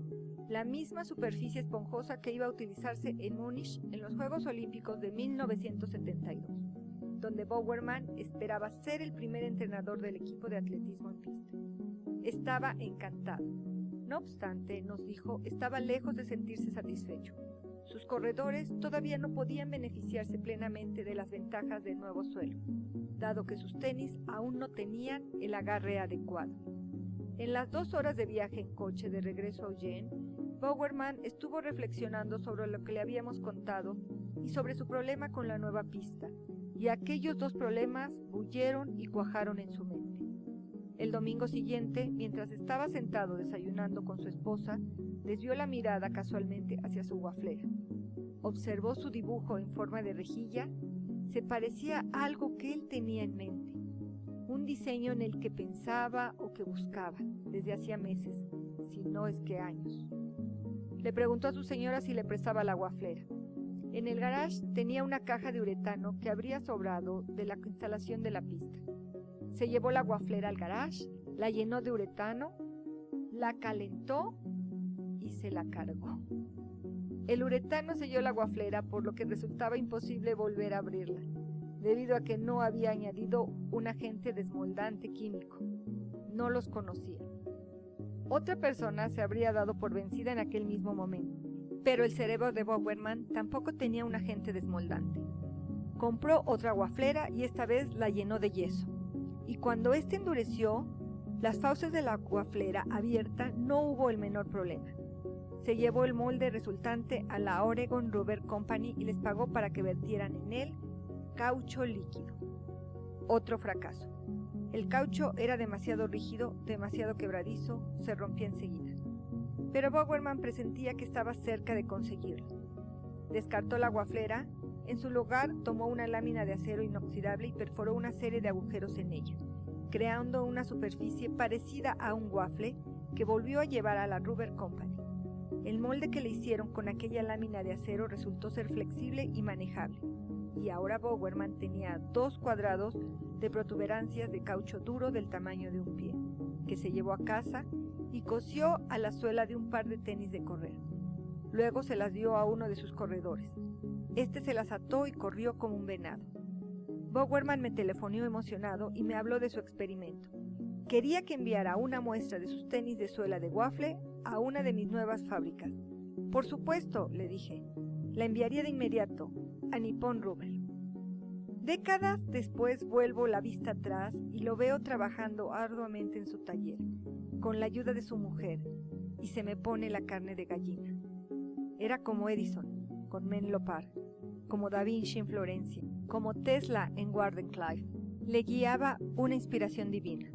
Speaker 2: la misma superficie esponjosa que iba a utilizarse en Múnich en los Juegos Olímpicos de 1972, donde Bowerman esperaba ser el primer entrenador del equipo de atletismo en pista. Estaba encantado. No obstante, nos dijo, estaba lejos de sentirse satisfecho. Sus corredores todavía no podían beneficiarse plenamente de las ventajas del nuevo suelo, dado que sus tenis aún no tenían el agarre adecuado. En las 2 horas de viaje en coche de regreso a Eugene, Bowerman estuvo reflexionando sobre lo que le habíamos contado y sobre su problema con la nueva pista, y aquellos 2 problemas bulleron y cuajaron en su mente. El domingo siguiente, mientras estaba sentado desayunando con su esposa, desvió la mirada casualmente hacia su waflera. Observó su dibujo en forma de rejilla. Se parecía a algo que él tenía en mente, un diseño en el que pensaba o que buscaba desde hacía meses, si no es que años. Le preguntó a su señora si le prestaba la waflera. En el garage tenía una caja de uretano que habría sobrado de la instalación de la pista. Se llevó la waflera al garage, la llenó de uretano, la calentó y se la cargó. El uretano selló la waflera, por lo que resultaba imposible volver a abrirla, debido a que no había añadido un agente desmoldante químico. No los conocía. Otra persona se habría dado por vencida en aquel mismo momento, pero el cerebro de Bowerman tampoco tenía un agente desmoldante. Compró otra waflera y esta vez la llenó de yeso. Y cuando éste endureció, las fauces de la waflera abierta, no hubo el menor problema. Se llevó el molde resultante a la Oregon Rubber Company y les pagó para que vertieran en él caucho líquido. Otro fracaso. El caucho era demasiado rígido, demasiado quebradizo, se rompía enseguida. Pero Bowerman presentía que estaba cerca de conseguirlo. Descartó la waflera. En su lugar tomó una lámina de acero inoxidable y perforó una serie de agujeros en ella, creando una superficie parecida a un waffle que volvió a llevar a la Rubber Company. El molde que le hicieron con aquella lámina de acero resultó ser flexible y manejable, y ahora Bowerman tenía 2 cuadrados de protuberancias de caucho duro del tamaño de un pie, que se llevó a casa y cosió a la suela de un par de tenis de correr. Luego se las dio a uno de sus corredores. Este se las ató y corrió como un venado. Bowerman me telefonó emocionado y me habló de su experimento. Quería que enviara una muestra de sus tenis de suela de waffle a una de mis nuevas fábricas. Por supuesto, le dije, la enviaría de inmediato a Nippon Rubber. Décadas después vuelvo la vista atrás y lo veo trabajando arduamente en su taller, con la ayuda de su mujer, y se me pone la carne de gallina. Era como Edison, con Menlo Park, como Da Vinci en Florencia, como Tesla en Wardenclyffe. Le guiaba una inspiración divina.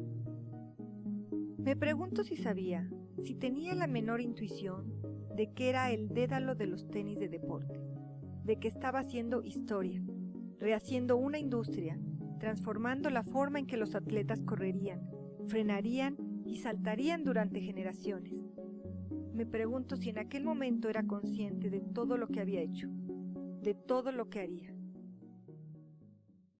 Speaker 2: Me pregunto si sabía, si tenía la menor intuición de que era el dédalo de los tenis de deporte, de que estaba haciendo historia, rehaciendo una industria, transformando la forma en que los atletas correrían, frenarían y saltarían durante generaciones. Me pregunto si en aquel momento era consciente de todo lo que había hecho, de todo lo que haría.